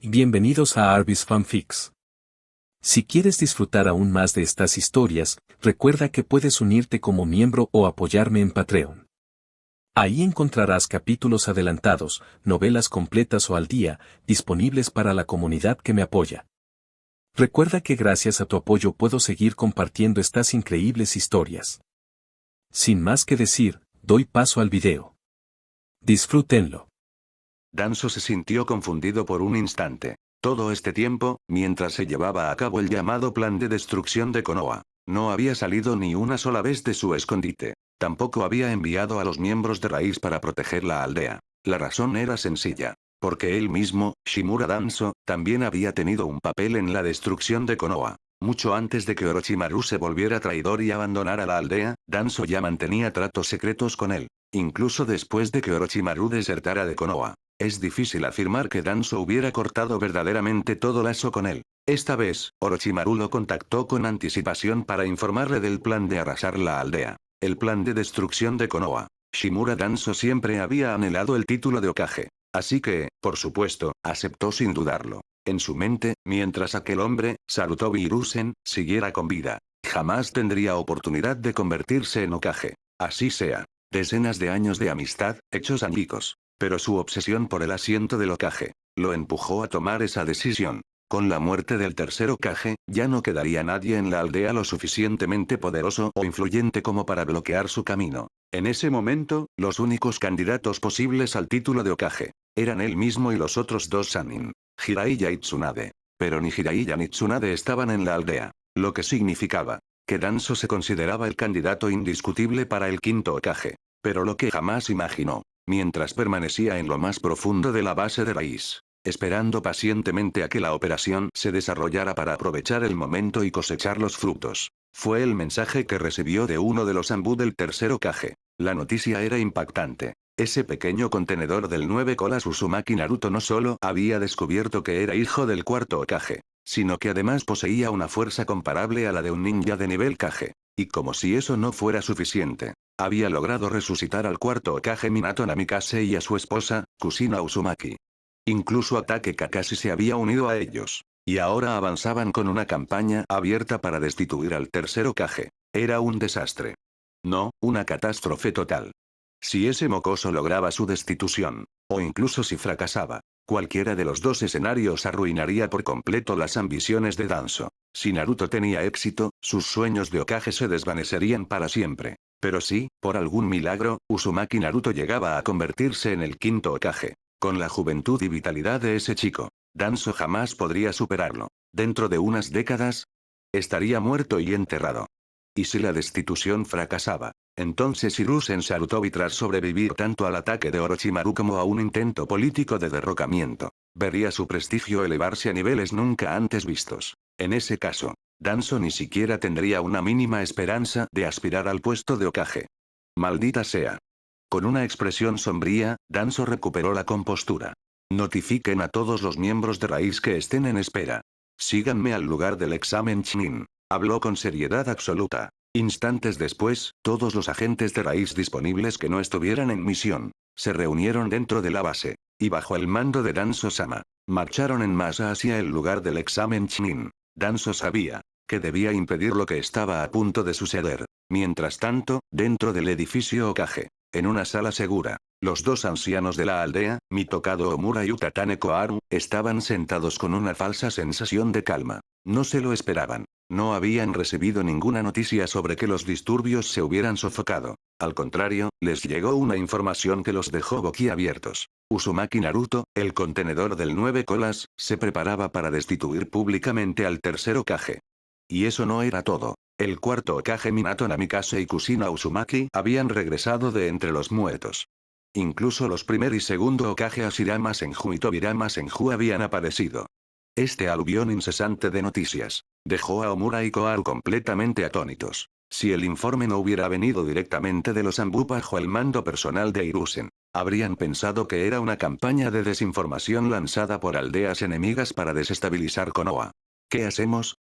Bienvenidos a Arbis Fanfics. Si quieres disfrutar aún más de estas historias, recuerda que puedes unirte como miembro o apoyarme en Patreon. Ahí encontrarás capítulos adelantados, novelas completas o al día, disponibles para la comunidad que me apoya. Recuerda que gracias a tu apoyo puedo seguir compartiendo estas increíbles historias. Sin más que decir, doy paso al video. Disfrútenlo. Danzo se sintió confundido por un instante. Todo este tiempo, mientras se llevaba a cabo el llamado plan de destrucción de Konoha, no había salido ni una sola vez de su escondite. Tampoco había enviado a los miembros de Raíz para proteger la aldea. La razón era sencilla. Porque él mismo, Shimura Danzo, también había tenido un papel en la destrucción de Konoha. Mucho antes de que Orochimaru se volviera traidor y abandonara la aldea, Danzo ya mantenía tratos secretos con él. Incluso después de que Orochimaru desertara de Konoha. Es difícil afirmar que Danzo hubiera cortado verdaderamente todo lazo con él. Esta vez, Orochimaru lo contactó con anticipación para informarle del plan de arrasar la aldea. El plan de destrucción de Konoha. Shimura Danzo siempre había anhelado el título de Hokage. Así que, por supuesto, aceptó sin dudarlo. En su mente, mientras aquel hombre, Sarutobi Hiruzen, siguiera con vida, jamás tendría oportunidad de convertirse en Hokage. Así sea. Decenas de años de amistad, hechos añicos. Pero su obsesión por el asiento del Hokage lo empujó a tomar esa decisión. Con la muerte del tercer Hokage, ya no quedaría nadie en la aldea lo suficientemente poderoso o influyente como para bloquear su camino. En ese momento, los únicos candidatos posibles al título de Hokage eran él mismo y los otros dos Sannin, Jiraiya y Tsunade. Pero ni Jiraiya ni Tsunade estaban en la aldea, lo que significaba que Danzo se consideraba el candidato indiscutible para el quinto Hokage. Pero lo que jamás imaginó, mientras permanecía en lo más profundo de la base de Raíz, esperando pacientemente a que la operación se desarrollara para aprovechar el momento y cosechar los frutos, fue el mensaje que recibió de uno de los Anbu del tercer Hokage. La noticia era impactante. Ese pequeño contenedor del 9 colas Uzumaki Naruto no solo había descubierto que era hijo del cuarto Hokage, sino que además poseía una fuerza comparable a la de un ninja de nivel Kage. Y como si eso no fuera suficiente, había logrado resucitar al cuarto Hokage Minato Namikaze y a su esposa, Kushina Uzumaki. Incluso Ataque Kakashi se había unido a ellos. Y ahora avanzaban con una campaña abierta para destituir al tercer Hokage. Era un desastre. No, una catástrofe total. Si ese mocoso lograba su destitución, o incluso si fracasaba, cualquiera de los dos escenarios arruinaría por completo las ambiciones de Danzo. Si Naruto tenía éxito, sus sueños de Hokage se desvanecerían para siempre. Pero si, por algún milagro, Uzumaki Naruto llegaba a convertirse en el quinto Hokage, con la juventud y vitalidad de ese chico, Danzo jamás podría superarlo. Dentro de unas décadas, estaría muerto y enterrado. Y si la destitución fracasaba, entonces Hiruzen Sarutobi, tras sobrevivir tanto al ataque de Orochimaru como a un intento político de derrocamiento, vería su prestigio elevarse a niveles nunca antes vistos. En ese caso, Danzo ni siquiera tendría una mínima esperanza de aspirar al puesto de Hokage. Maldita sea. Con una expresión sombría, Danzo recuperó la compostura. Notifiquen a todos los miembros de Raíz que estén en espera. Síganme al lugar del examen Chunin. Habló con seriedad absoluta. Instantes después, todos los agentes de Raíz disponibles que no estuvieran en misión, se reunieron dentro de la base, y bajo el mando de Danzo-sama, marcharon en masa hacia el lugar del examen Chunin. Danzo sabía que debía impedir lo que estaba a punto de suceder. Mientras tanto, dentro del edificio Hokage, en una sala segura, los dos ancianos de la aldea, Mitokado Omura y Utatane Koharu, estaban sentados con una falsa sensación de calma. No se lo esperaban. No habían recibido ninguna noticia sobre que los disturbios se hubieran sofocado. Al contrario, les llegó una información que los dejó boquiabiertos. Uzumaki Naruto, el contenedor del 9 colas, se preparaba para destituir públicamente al tercer Hokage. Y eso no era todo. El cuarto Hokage Minato Namikaze y Kushina Uzumaki habían regresado de entre los muertos. Incluso los primer y segundo Hokage Hashirama Senju y Tobirama Senju habían aparecido. Este aluvión incesante de noticias dejó a Omura y Koharu completamente atónitos. Si el informe no hubiera venido directamente de los Anbu bajo el mando personal de Hiruzen, habrían pensado que era una campaña de desinformación lanzada por aldeas enemigas para desestabilizar Konoha. ¿Qué hacemos?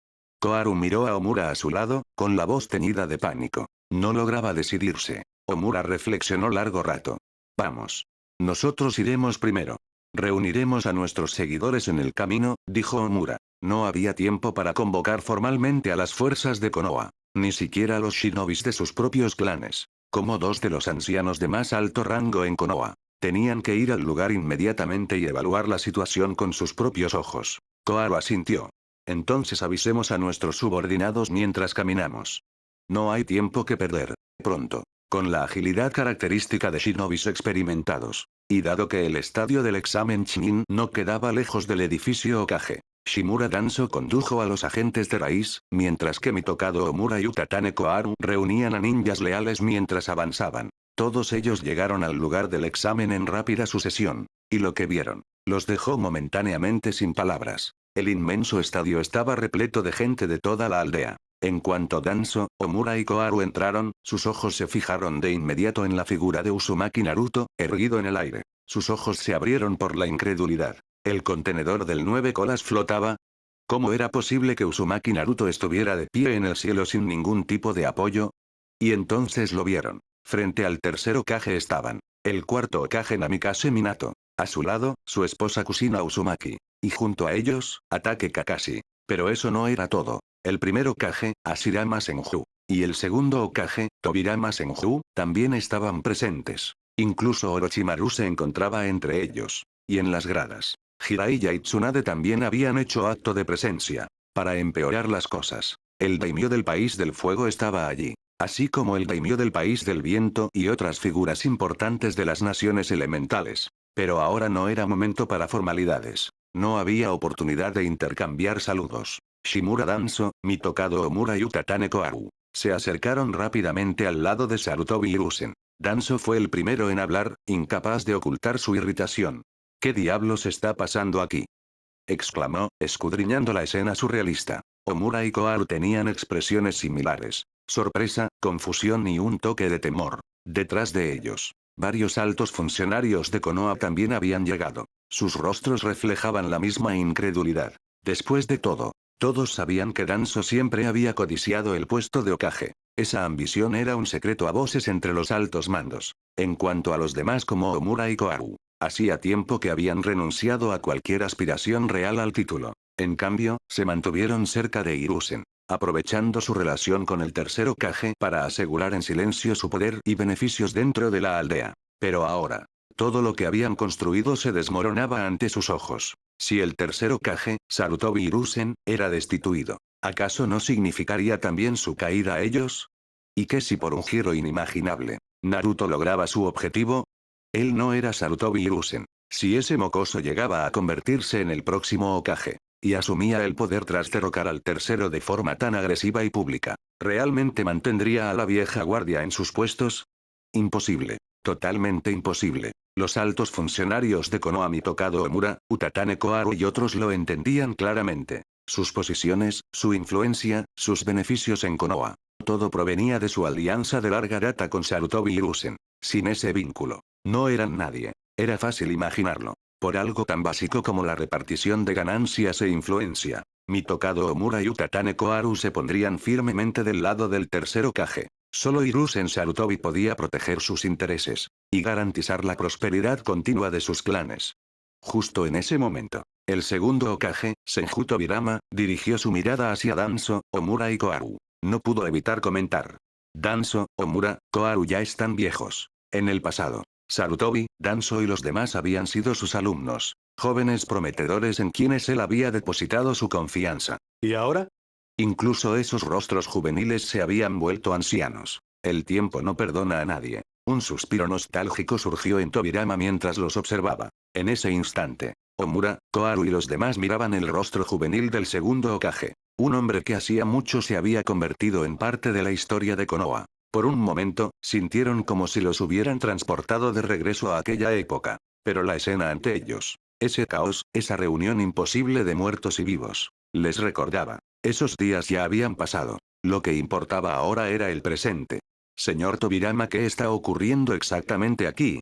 Koharu miró a Omura a su lado, con la voz teñida de pánico. No lograba decidirse. Omura reflexionó largo rato. Vamos. Nosotros iremos primero. Reuniremos a nuestros seguidores en el camino, dijo Omura. No había tiempo para convocar formalmente a las fuerzas de Konoha. Ni siquiera a los shinobis de sus propios clanes. Como dos de los ancianos de más alto rango en Konoha. Tenían que ir al lugar inmediatamente y evaluar la situación con sus propios ojos. Koharu asintió. Entonces avisemos a nuestros subordinados mientras caminamos. No hay tiempo que perder. Pronto. Con la agilidad característica de shinobis experimentados. Y dado que el estadio del examen Chunin no quedaba lejos del edificio Hokage, Shimura Danzo condujo a los agentes de raíz, mientras que Mitokado Omura y Utatane Koharu reunían a ninjas leales mientras avanzaban. Todos ellos llegaron al lugar del examen en rápida sucesión. Y lo que vieron, los dejó momentáneamente sin palabras. El inmenso estadio estaba repleto de gente de toda la aldea. En cuanto Danzo, Omura y Koharu entraron, sus ojos se fijaron de inmediato en la figura de Uzumaki Naruto, erguido en el aire. Sus ojos se abrieron por la incredulidad. ¿El contenedor del 9 colas flotaba? ¿Cómo era posible que Uzumaki Naruto estuviera de pie en el cielo sin ningún tipo de apoyo? Y entonces lo vieron. Frente al tercer Hokage estaban. El cuarto Hokage Namikaze Minato. A su lado, su esposa Kushina Uzumaki. Y junto a ellos, Atake Kakashi. Pero eso no era todo. El primer Hokage, Hashirama Senju. Y el segundo Hokage, Tobirama Senju, también estaban presentes. Incluso Orochimaru se encontraba entre ellos. Y en las gradas, Jiraiya y Tsunade también habían hecho acto de presencia. Para empeorar las cosas, el daimyo del país del fuego estaba allí. Así como el daimyo del país del viento y otras figuras importantes de las naciones elementales. Pero ahora no era momento para formalidades. No había oportunidad de intercambiar saludos. Shimura Danzo, Mitokado Omura y Utatane Koharu se acercaron rápidamente al lado de Sarutobi Hiruzen. Danzo fue el primero en hablar, incapaz de ocultar su irritación. ¿Qué diablos está pasando aquí?, exclamó, escudriñando la escena surrealista. Omura y Koharu tenían expresiones similares. Sorpresa, confusión y un toque de temor. Detrás de ellos, varios altos funcionarios de Konoha también habían llegado. Sus rostros reflejaban la misma incredulidad. Después de todo, todos sabían que Danzo siempre había codiciado el puesto de Hokage. Esa ambición era un secreto a voces entre los altos mandos. En cuanto a los demás como Omura y Koharu, hacía tiempo que habían renunciado a cualquier aspiración real al título. En cambio, se mantuvieron cerca de Hiruzen, aprovechando su relación con el tercer Hokage para asegurar en silencio su poder y beneficios dentro de la aldea. Pero ahora, todo lo que habían construido se desmoronaba ante sus ojos. Si el tercer Hokage, Sarutobi Hiruzen, era destituido, ¿acaso no significaría también su caída a ellos? ¿Y qué si por un giro inimaginable, Naruto lograba su objetivo? Él no era Sarutobi Hiruzen. Si ese mocoso llegaba a convertirse en el próximo Hokage, y asumía el poder tras derrocar al tercero de forma tan agresiva y pública, ¿realmente mantendría a la vieja guardia en sus puestos? Imposible. Totalmente imposible. Los altos funcionarios de Konoha Mitokado Omura, Utatane Koharu y otros lo entendían claramente. Sus posiciones, su influencia, sus beneficios en Konoha. Todo provenía de su alianza de larga data con Sarutobi Hiruzen. Sin ese vínculo, no eran nadie. Era fácil imaginarlo. Por algo tan básico como la repartición de ganancias e influencia, Mitokado Omura y Utatane Koharu se pondrían firmemente del lado del tercer Hokage. Solo Hiruzen Sarutobi podía proteger sus intereses, y garantizar la prosperidad continua de sus clanes. Justo en ese momento, el segundo Hokage, Senju Tobirama, dirigió su mirada hacia Danzo, Omura y Koharu. No pudo evitar comentar. Danzo, Omura, Koharu ya están viejos. En el pasado, Sarutobi, Danzo y los demás habían sido sus alumnos, jóvenes prometedores en quienes él había depositado su confianza. ¿Y ahora? Incluso esos rostros juveniles se habían vuelto ancianos. El tiempo no perdona a nadie. Un suspiro nostálgico surgió en Tobirama mientras los observaba. En ese instante, Omura, Koharu y los demás miraban el rostro juvenil del segundo Hokage. Un hombre que hacía mucho se había convertido en parte de la historia de Konoha. Por un momento, sintieron como si los hubieran transportado de regreso a aquella época. Pero la escena ante ellos, ese caos, esa reunión imposible de muertos y vivos, les recordaba. Esos días ya habían pasado. Lo que importaba ahora era el presente. Señor Tobirama, ¿qué está ocurriendo exactamente aquí?,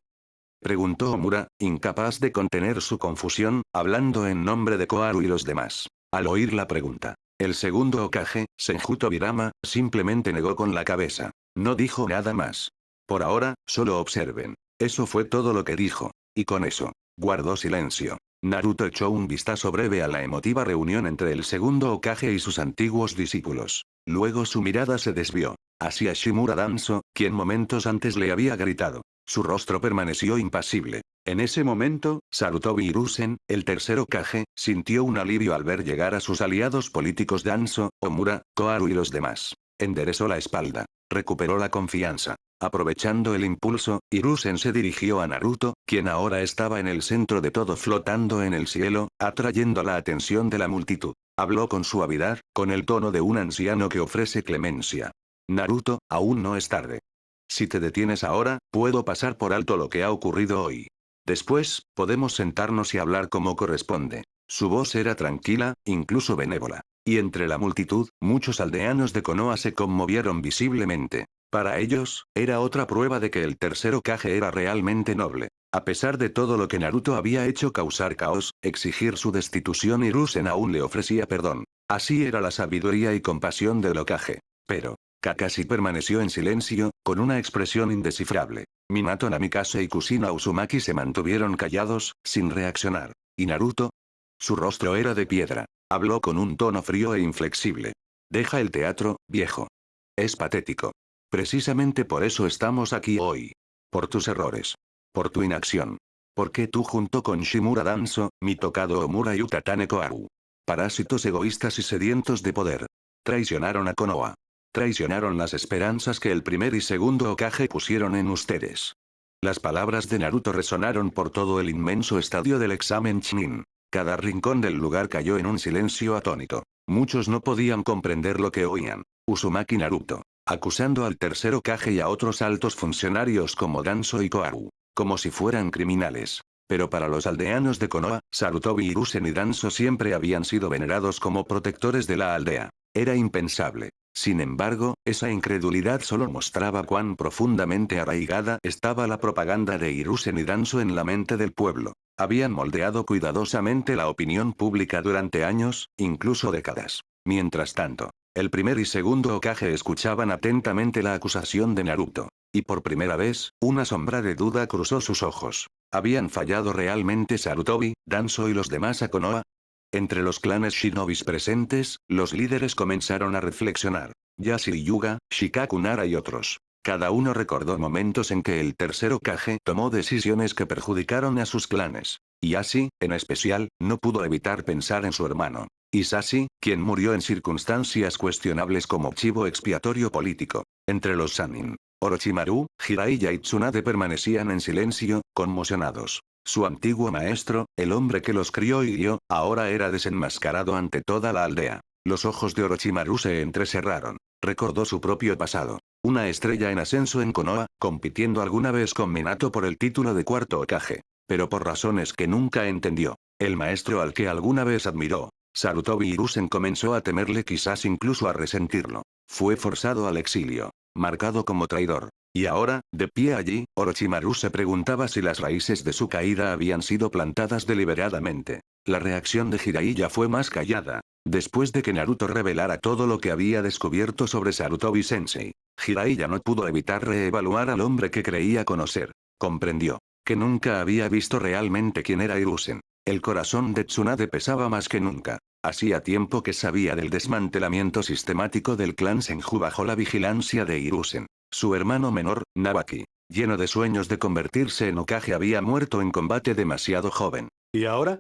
preguntó Omura, incapaz de contener su confusión, hablando en nombre de Koharu y los demás. Al oír la pregunta, el segundo Hokage, Senju Tobirama, simplemente negó con la cabeza. No dijo nada más. Por ahora, solo observen. Eso fue todo lo que dijo. Y con eso, Guardó silencio. Naruto echó un vistazo breve a la emotiva reunión entre el segundo Hokage y sus antiguos discípulos. Luego su mirada se desvió hacia Shimura Danzo, quien momentos antes le había gritado. Su rostro permaneció impasible. En ese momento, Sarutobi Hiruzen, el tercer Hokage, sintió un alivio al ver llegar a sus aliados políticos Danzo, Omura, Koharu y los demás. Enderezó la espalda. Recuperó la confianza. Aprovechando el impulso, Hiruzen se dirigió a Naruto, quien ahora estaba en el centro de todo flotando en el cielo, atrayendo la atención de la multitud. Habló con suavidad, con el tono de un anciano que ofrece clemencia. Naruto, aún no es tarde. Si te detienes ahora, puedo pasar por alto lo que ha ocurrido hoy. Después, podemos sentarnos y hablar como corresponde. Su voz era tranquila, incluso benévola. Y entre la multitud, muchos aldeanos de Konoha se conmovieron visiblemente. Para ellos, era otra prueba de que el tercer Hokage era realmente noble. A pesar de todo lo que Naruto había hecho causar caos, exigir su destitución y Hiruzen aún le ofrecía perdón. Así era la sabiduría y compasión del Hokage. Pero, Kakashi permaneció en silencio, con una expresión indescifrable. Minato Namikaze y Kushina Uzumaki se mantuvieron callados, sin reaccionar. ¿Y Naruto? Su rostro era de piedra. Habló con un tono frío e inflexible. Deja el teatro, viejo. Es patético. Precisamente por eso estamos aquí hoy. Por tus errores. Por tu inacción. Porque tú junto con Shimura Danzo, Mitokado Omura y Utatane Koharu. Parásitos egoístas y sedientos de poder. Traicionaron a Konoha. Traicionaron las esperanzas que el primer y segundo Hokage pusieron en ustedes. Las palabras de Naruto resonaron por todo el inmenso estadio del examen Chunin. Cada rincón del lugar cayó en un silencio atónito. Muchos no podían comprender lo que oían. Uzumaki Naruto, acusando al tercer Hokage y a otros altos funcionarios como Danzo y Koharu, como si fueran criminales. Pero para los aldeanos de Konoha, Sarutobi Hiruzen y Danzo siempre habían sido venerados como protectores de la aldea. Era impensable. Sin embargo, esa incredulidad solo mostraba cuán profundamente arraigada estaba la propaganda de Hiruzen y Danzo en la mente del pueblo. Habían moldeado cuidadosamente la opinión pública durante años, incluso décadas. Mientras tanto, el primer y segundo Hokage escuchaban atentamente la acusación de Naruto. Y por primera vez, una sombra de duda cruzó sus ojos. ¿Habían fallado realmente Sarutobi, Danzo y los demás a Konoha? Entre los clanes shinobis presentes, los líderes comenzaron a reflexionar. Yashiro Yuga, Shikaku Nara y otros. Cada uno recordó momentos en que el tercer Hokage tomó decisiones que perjudicaron a sus clanes. Y Itachi, en especial, no pudo evitar pensar en su hermano Hisashi, quien murió en circunstancias cuestionables como chivo expiatorio político. Entre los Sannin, Orochimaru, Jiraiya y Tsunade permanecían en silencio, conmocionados. Su antiguo maestro, el hombre que los crió y guió, ahora era desenmascarado ante toda la aldea. Los ojos de Orochimaru se entrecerraron. Recordó su propio pasado. Una estrella en ascenso en Konoha, compitiendo alguna vez con Minato por el título de cuarto Hokage. Pero por razones que nunca entendió. El maestro al que alguna vez admiró, Sarutobi Hiruzen, comenzó a temerle, quizás incluso a resentirlo. Fue forzado al exilio. Marcado como traidor. Y ahora, de pie allí, Orochimaru se preguntaba si las raíces de su caída habían sido plantadas deliberadamente. La reacción de Jiraiya fue más callada. Después de que Naruto revelara todo lo que había descubierto sobre Sarutobi Sensei, Jiraiya no pudo evitar reevaluar al hombre que creía conocer. Comprendió que nunca había visto realmente quién era Hiruzen. El corazón de Tsunade pesaba más que nunca. Hacía tiempo que sabía del desmantelamiento sistemático del clan Senju bajo la vigilancia de Hiruzen. Su hermano menor, Nabaki, lleno de sueños de convertirse en Hokage, había muerto en combate demasiado joven. ¿Y ahora?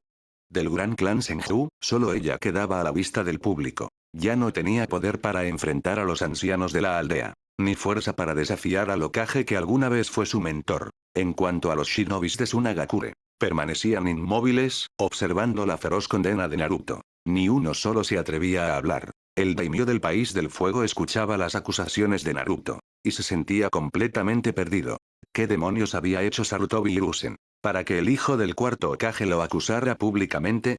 Del gran clan Senju, solo ella quedaba a la vista del público. Ya no tenía poder para enfrentar a los ancianos de la aldea, ni fuerza para desafiar al Hokage que alguna vez fue su mentor. En cuanto a los shinobis de Tsunagakure, permanecían inmóviles, observando la feroz condena de Naruto. Ni uno solo se atrevía a hablar. El daimyo del país del fuego escuchaba las acusaciones de Naruto, y se sentía completamente perdido. ¿Qué demonios había hecho Sarutobi Hiruzen para que el hijo del cuarto Hokage lo acusara públicamente?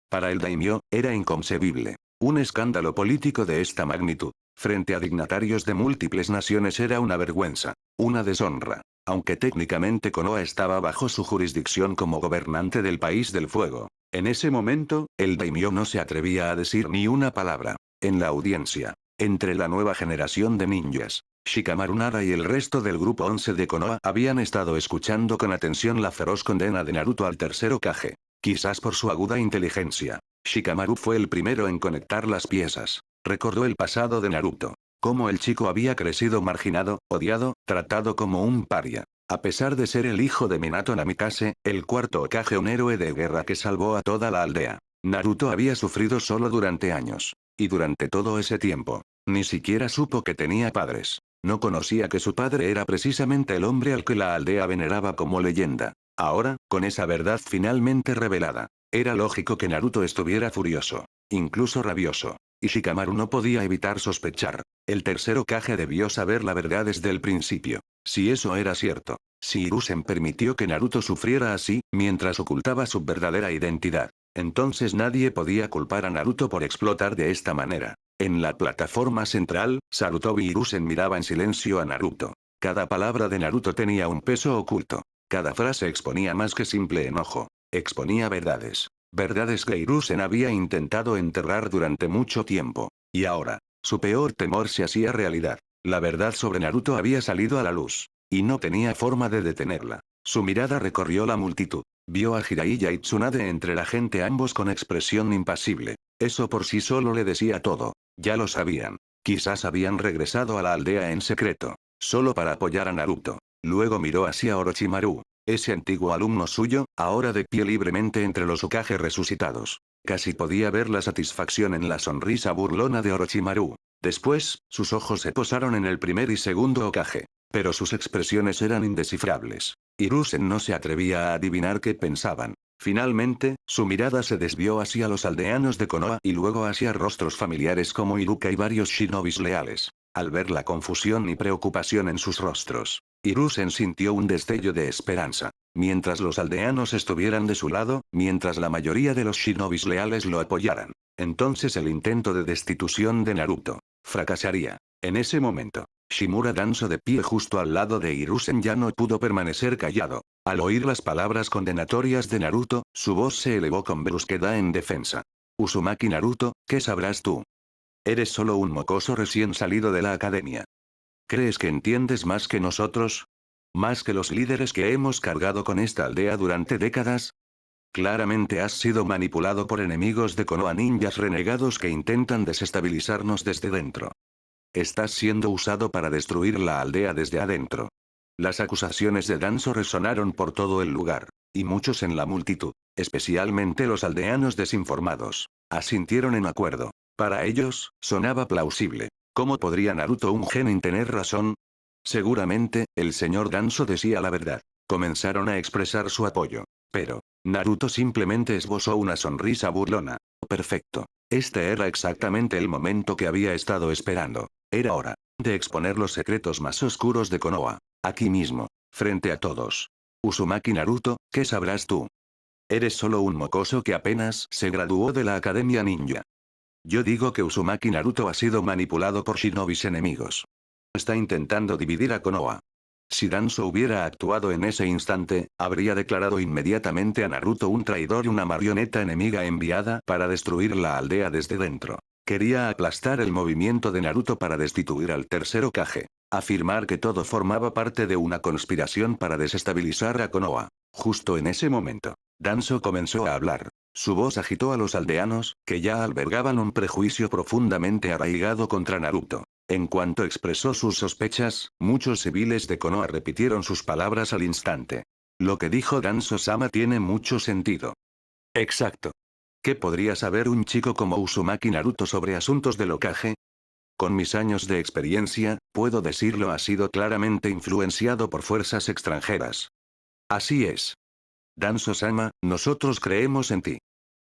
Para el daimyo, era inconcebible. Un escándalo político de esta magnitud, frente a dignatarios de múltiples naciones, era una vergüenza, una deshonra. Aunque técnicamente Konoha estaba bajo su jurisdicción como gobernante del país del fuego, en ese momento, el daimyo no se atrevía a decir ni una palabra. En la audiencia, entre la nueva generación de ninjas, Shikamaru Nara y el resto del grupo 11 de Konoha habían estado escuchando con atención la feroz condena de Naruto al tercer Hokage. Quizás por su aguda inteligencia, Shikamaru fue el primero en conectar las piezas. Recordó el pasado de Naruto. Cómo el chico había crecido marginado, odiado, tratado como un paria. A pesar de ser el hijo de Minato Namikaze, el cuarto Hokage, un héroe de guerra que salvó a toda la aldea. Naruto había sufrido solo durante años. Y durante todo ese tiempo, ni siquiera supo que tenía padres. No conocía que su padre era precisamente el hombre al que la aldea veneraba como leyenda. Ahora, con esa verdad finalmente revelada, era lógico que Naruto estuviera furioso, incluso rabioso. Y Shikamaru no podía evitar sospechar. El tercer Hokage debió saber la verdad desde el principio. Si eso era cierto, si Hiruzen permitió que Naruto sufriera así, mientras ocultaba su verdadera identidad, entonces nadie podía culpar a Naruto por explotar de esta manera. En la plataforma central, Sarutobi Hiruzen miraba en silencio a Naruto. Cada palabra de Naruto tenía un peso oculto. Cada frase exponía más que simple enojo. Exponía verdades. Verdades que Hiruzen había intentado enterrar durante mucho tiempo. Y ahora, su peor temor se hacía realidad. La verdad sobre Naruto había salido a la luz. Y no tenía forma de detenerla. Su mirada recorrió la multitud. Vio a Jiraiya y Tsunade entre la gente, ambos con expresión impasible. Eso por sí solo le decía todo. Ya lo sabían. Quizás habían regresado a la aldea en secreto. Solo para apoyar a Naruto. Luego miró hacia Orochimaru. Ese antiguo alumno suyo, ahora de pie libremente entre los Hokage resucitados. Casi podía ver la satisfacción en la sonrisa burlona de Orochimaru. Después, sus ojos se posaron en el primer y segundo Hokage. Pero sus expresiones eran indescifrables. Hiruzen no se atrevía a adivinar qué pensaban. Finalmente, su mirada se desvió hacia los aldeanos de Konoha y luego hacia rostros familiares como Iruka y varios shinobis leales. Al ver la confusión y preocupación en sus rostros, Hiruzen sintió un destello de esperanza. Mientras los aldeanos estuvieran de su lado, mientras la mayoría de los shinobis leales lo apoyaran, entonces el intento de destitución de Naruto fracasaría. En ese momento, Shimura Danzo, de pie justo al lado de Hiruzen, ya no pudo permanecer callado. Al oír las palabras condenatorias de Naruto, su voz se elevó con brusquedad en defensa. Uzumaki Naruto, ¿qué sabrás tú? Eres solo un mocoso recién salido de la academia. ¿Crees que entiendes más que nosotros? ¿Más que los líderes que hemos cargado con esta aldea durante décadas? Claramente has sido manipulado por enemigos de Konoha, ninjas renegados que intentan desestabilizarnos desde dentro. Estás siendo usado para destruir la aldea desde adentro. Las acusaciones de Danzo resonaron por todo el lugar, y muchos en la multitud, especialmente los aldeanos desinformados, asintieron en acuerdo. Para ellos, sonaba plausible. ¿Cómo podría Naruto, un genin, tener razón? Seguramente, el señor Danzo decía la verdad. Comenzaron a expresar su apoyo. Pero, Naruto simplemente esbozó una sonrisa burlona. Perfecto. Este era exactamente el momento que había estado esperando. Era hora de exponer los secretos más oscuros de Konoha. Aquí mismo, frente a todos. Uzumaki Naruto, ¿qué sabrás tú? Eres solo un mocoso que apenas se graduó de la Academia Ninja. Yo digo que Uzumaki Naruto ha sido manipulado por shinobis enemigos. Está intentando dividir a Konoha. Si Danzo hubiera actuado en ese instante, habría declarado inmediatamente a Naruto un traidor y una marioneta enemiga enviada para destruir la aldea desde dentro. Quería aplastar el movimiento de Naruto para destituir al tercer Hokage. Afirmar que todo formaba parte de una conspiración para desestabilizar a Konoha. Justo en ese momento, Danzo comenzó a hablar. Su voz agitó a los aldeanos, que ya albergaban un prejuicio profundamente arraigado contra Naruto. En cuanto expresó sus sospechas, muchos civiles de Konoha repitieron sus palabras al instante. Lo que dijo Danzo-sama tiene mucho sentido. Exacto. ¿Qué podría saber un chico como Uzumaki Naruto sobre asuntos del Hokage? Con mis años de experiencia, puedo decirlo, ha sido claramente influenciado por fuerzas extranjeras. Así es. Danzo-sama, nosotros creemos en ti.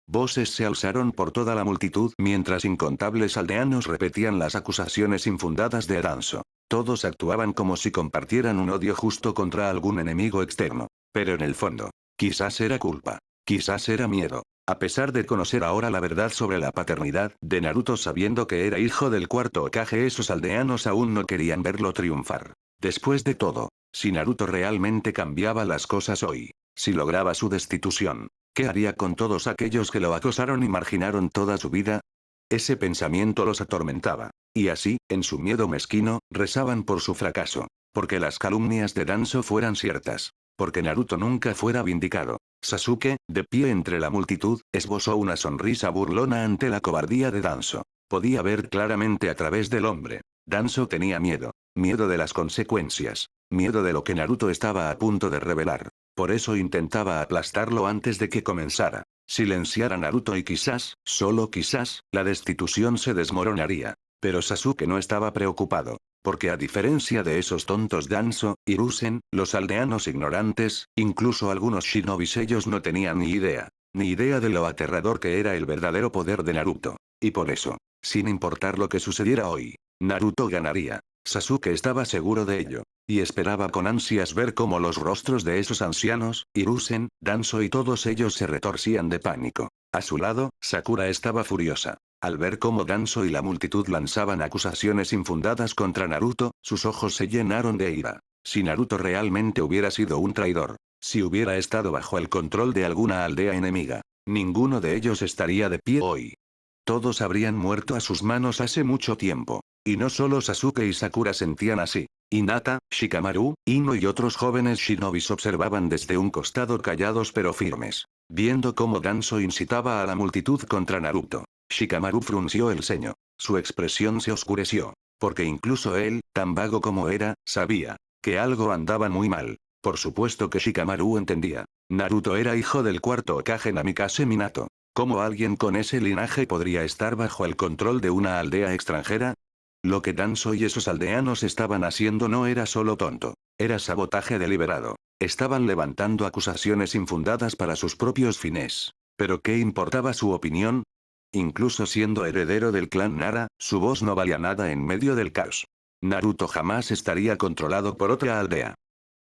Voces se alzaron por toda la multitud mientras incontables aldeanos repetían las acusaciones infundadas de Danzo. Todos actuaban como si compartieran un odio justo contra algún enemigo externo. Pero en el fondo, quizás era culpa. Quizás era miedo. A pesar de conocer ahora la verdad sobre la paternidad de Naruto, sabiendo que era hijo del cuarto Hokage, esos aldeanos aún no querían verlo triunfar. Después de todo, si Naruto realmente cambiaba las cosas hoy, si lograba su destitución, ¿qué haría con todos aquellos que lo acosaron y marginaron toda su vida? Ese pensamiento los atormentaba. Y así, en su miedo mezquino, rezaban por su fracaso. Porque las calumnias de Danzo fueran ciertas. Porque Naruto nunca fuera vindicado. Sasuke, de pie entre la multitud, esbozó una sonrisa burlona ante la cobardía de Danzo. Podía ver claramente a través del hombre. Danzo tenía miedo. Miedo de las consecuencias. Miedo de lo que Naruto estaba a punto de revelar. Por eso intentaba aplastarlo antes de que comenzara. Silenciar a Naruto y quizás, solo quizás, la destitución se desmoronaría. Pero Sasuke no estaba preocupado. Porque a diferencia de esos tontos Danzo, Hiruzen, los aldeanos ignorantes, incluso algunos shinobis ellos no tenían ni idea. Ni idea de lo aterrador que era el verdadero poder de Naruto. Y por eso, sin importar lo que sucediera hoy, Naruto ganaría. Sasuke estaba seguro de ello. Y esperaba con ansias ver cómo los rostros de esos ancianos, Hiruzen, Danzo y todos ellos se retorcían de pánico. A su lado, Sakura estaba furiosa. Al ver cómo Danzo y la multitud lanzaban acusaciones infundadas contra Naruto, sus ojos se llenaron de ira. Si Naruto realmente hubiera sido un traidor, si hubiera estado bajo el control de alguna aldea enemiga, ninguno de ellos estaría de pie hoy. Todos habrían muerto a sus manos hace mucho tiempo. Y no solo Sasuke y Sakura sentían así. Hinata, Shikamaru, Ino y otros jóvenes shinobis observaban desde un costado callados pero firmes. Viendo cómo Danzo incitaba a la multitud contra Naruto. Shikamaru frunció el ceño. Su expresión se oscureció. Porque incluso él, tan vago como era, sabía que algo andaba muy mal. Por supuesto que Shikamaru entendía. Naruto era hijo del cuarto Hokage Namikaze Minato. ¿Cómo alguien con ese linaje podría estar bajo el control de una aldea extranjera? Lo que Danzo y esos aldeanos estaban haciendo no era solo tonto. Era sabotaje deliberado. Estaban levantando acusaciones infundadas para sus propios fines. ¿Pero qué importaba su opinión? Incluso siendo heredero del clan Nara, su voz no valía nada en medio del caos. Naruto jamás estaría controlado por otra aldea.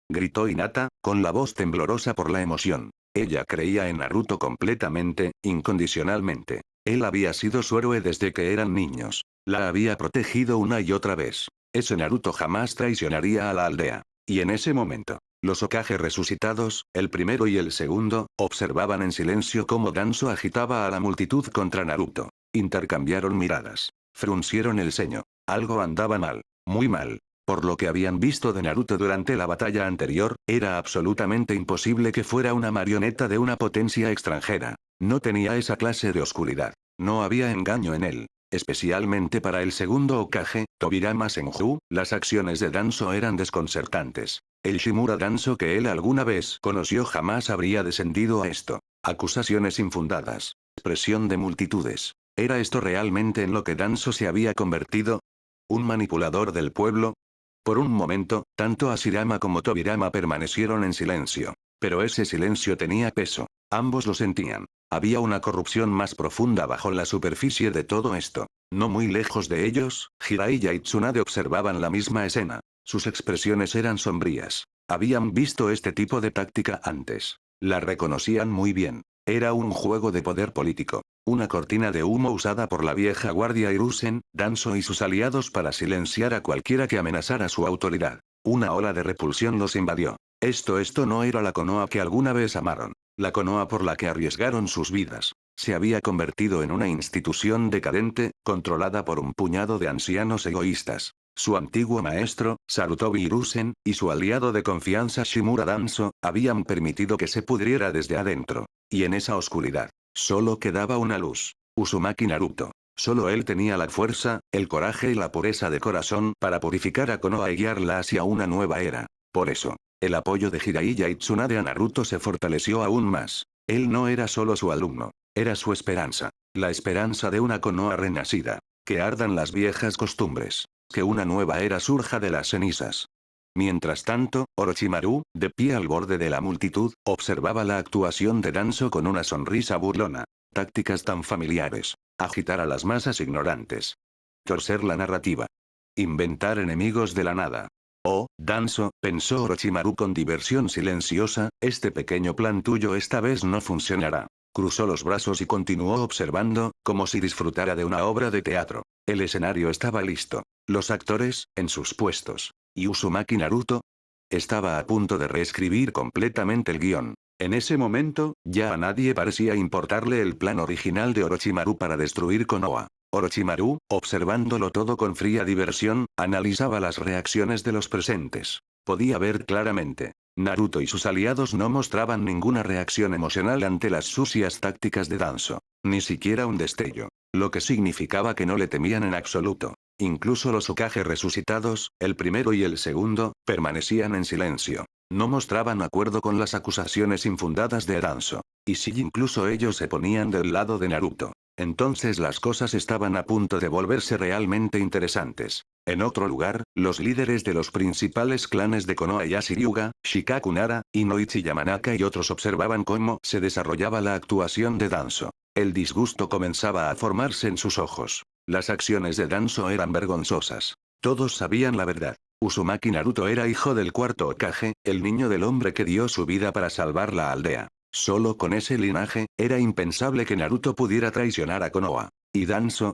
Gritó Hinata, con la voz temblorosa por la emoción. Ella creía en Naruto completamente, incondicionalmente. Él había sido su héroe desde que eran niños. La había protegido una y otra vez. Ese Naruto jamás traicionaría a la aldea. Y en ese momento, los Hokage resucitados, el primero y el segundo, observaban en silencio cómo Danzo agitaba a la multitud contra Naruto. Intercambiaron miradas. Fruncieron el ceño. Algo andaba mal. Muy mal. Por lo que habían visto de Naruto durante la batalla anterior, era absolutamente imposible que fuera una marioneta de una potencia extranjera. No tenía esa clase de oscuridad. No había engaño en él. Especialmente para el segundo Hokage, Tobirama Senju, las acciones de Danzo eran desconcertantes. El Shimura Danzo que él alguna vez conoció jamás habría descendido a esto. Acusaciones infundadas. Expresión de multitudes. ¿Era esto realmente en lo que Danzo se había convertido? ¿Un manipulador del pueblo? Por un momento, tanto Hashirama como Tobirama permanecieron en silencio. Pero ese silencio tenía peso. Ambos lo sentían. Había una corrupción más profunda bajo la superficie de todo esto. No muy lejos de ellos, Jiraiya y Tsunade observaban la misma escena. Sus expresiones eran sombrías. Habían visto este tipo de táctica antes. La reconocían muy bien. Era un juego de poder político. Una cortina de humo usada por la vieja guardia Hiruzen, Danzo y sus aliados para silenciar a cualquiera que amenazara su autoridad. Una ola de repulsión los invadió. Esto no era la Konoha que alguna vez amaron. La Konoha por la que arriesgaron sus vidas. Se había convertido en una institución decadente, controlada por un puñado de ancianos egoístas. Su antiguo maestro, Sarutobi Hiruzen, y su aliado de confianza Shimura Danzo, habían permitido que se pudriera desde adentro. Y en esa oscuridad, solo quedaba una luz. Uzumaki Naruto. Solo él tenía la fuerza, el coraje y la pureza de corazón para purificar a Konoha y guiarla hacia una nueva era. Por eso, el apoyo de Jiraiya y Tsunade a Naruto se fortaleció aún más. Él no era solo su alumno, era su esperanza. La esperanza de una Konoha renacida. Que ardan las viejas costumbres. Que una nueva era surja de las cenizas. Mientras tanto, Orochimaru, de pie al borde de la multitud, observaba la actuación de Danzo con una sonrisa burlona. Tácticas tan familiares. Agitar a las masas ignorantes. Torcer la narrativa. Inventar enemigos de la nada. Oh, Danzo, pensó Orochimaru con diversión silenciosa, este pequeño plan tuyo esta vez no funcionará. Cruzó los brazos y continuó observando, como si disfrutara de una obra de teatro. El escenario estaba listo. Los actores, en sus puestos. ¿Y Uzumaki Naruto? Estaba a punto de reescribir completamente el guión. En ese momento, ya a nadie parecía importarle el plan original de Orochimaru para destruir Konoha. Orochimaru, observándolo todo con fría diversión, analizaba las reacciones de los presentes. Podía ver claramente. Naruto y sus aliados no mostraban ninguna reacción emocional ante las sucias tácticas de Danzo. Ni siquiera un destello. Lo que significaba que no le temían en absoluto. Incluso los Hokage resucitados, el primero y el segundo, permanecían en silencio. No mostraban acuerdo con las acusaciones infundadas de Danzo. Y si incluso ellos se ponían del lado de Naruto. Entonces las cosas estaban a punto de volverse realmente interesantes. En otro lugar, los líderes de los principales clanes de Konoha y Ashirayuga, Shikaku Nara, Inoichi Yamanaka y otros observaban cómo se desarrollaba la actuación de Danzo. El disgusto comenzaba a formarse en sus ojos. Las acciones de Danzo eran vergonzosas. Todos sabían la verdad. Uzumaki Naruto era hijo del cuarto Hokage, el niño del hombre que dio su vida para salvar la aldea. Solo con ese linaje, era impensable que Naruto pudiera traicionar a Konoha. ¿Y Danzo?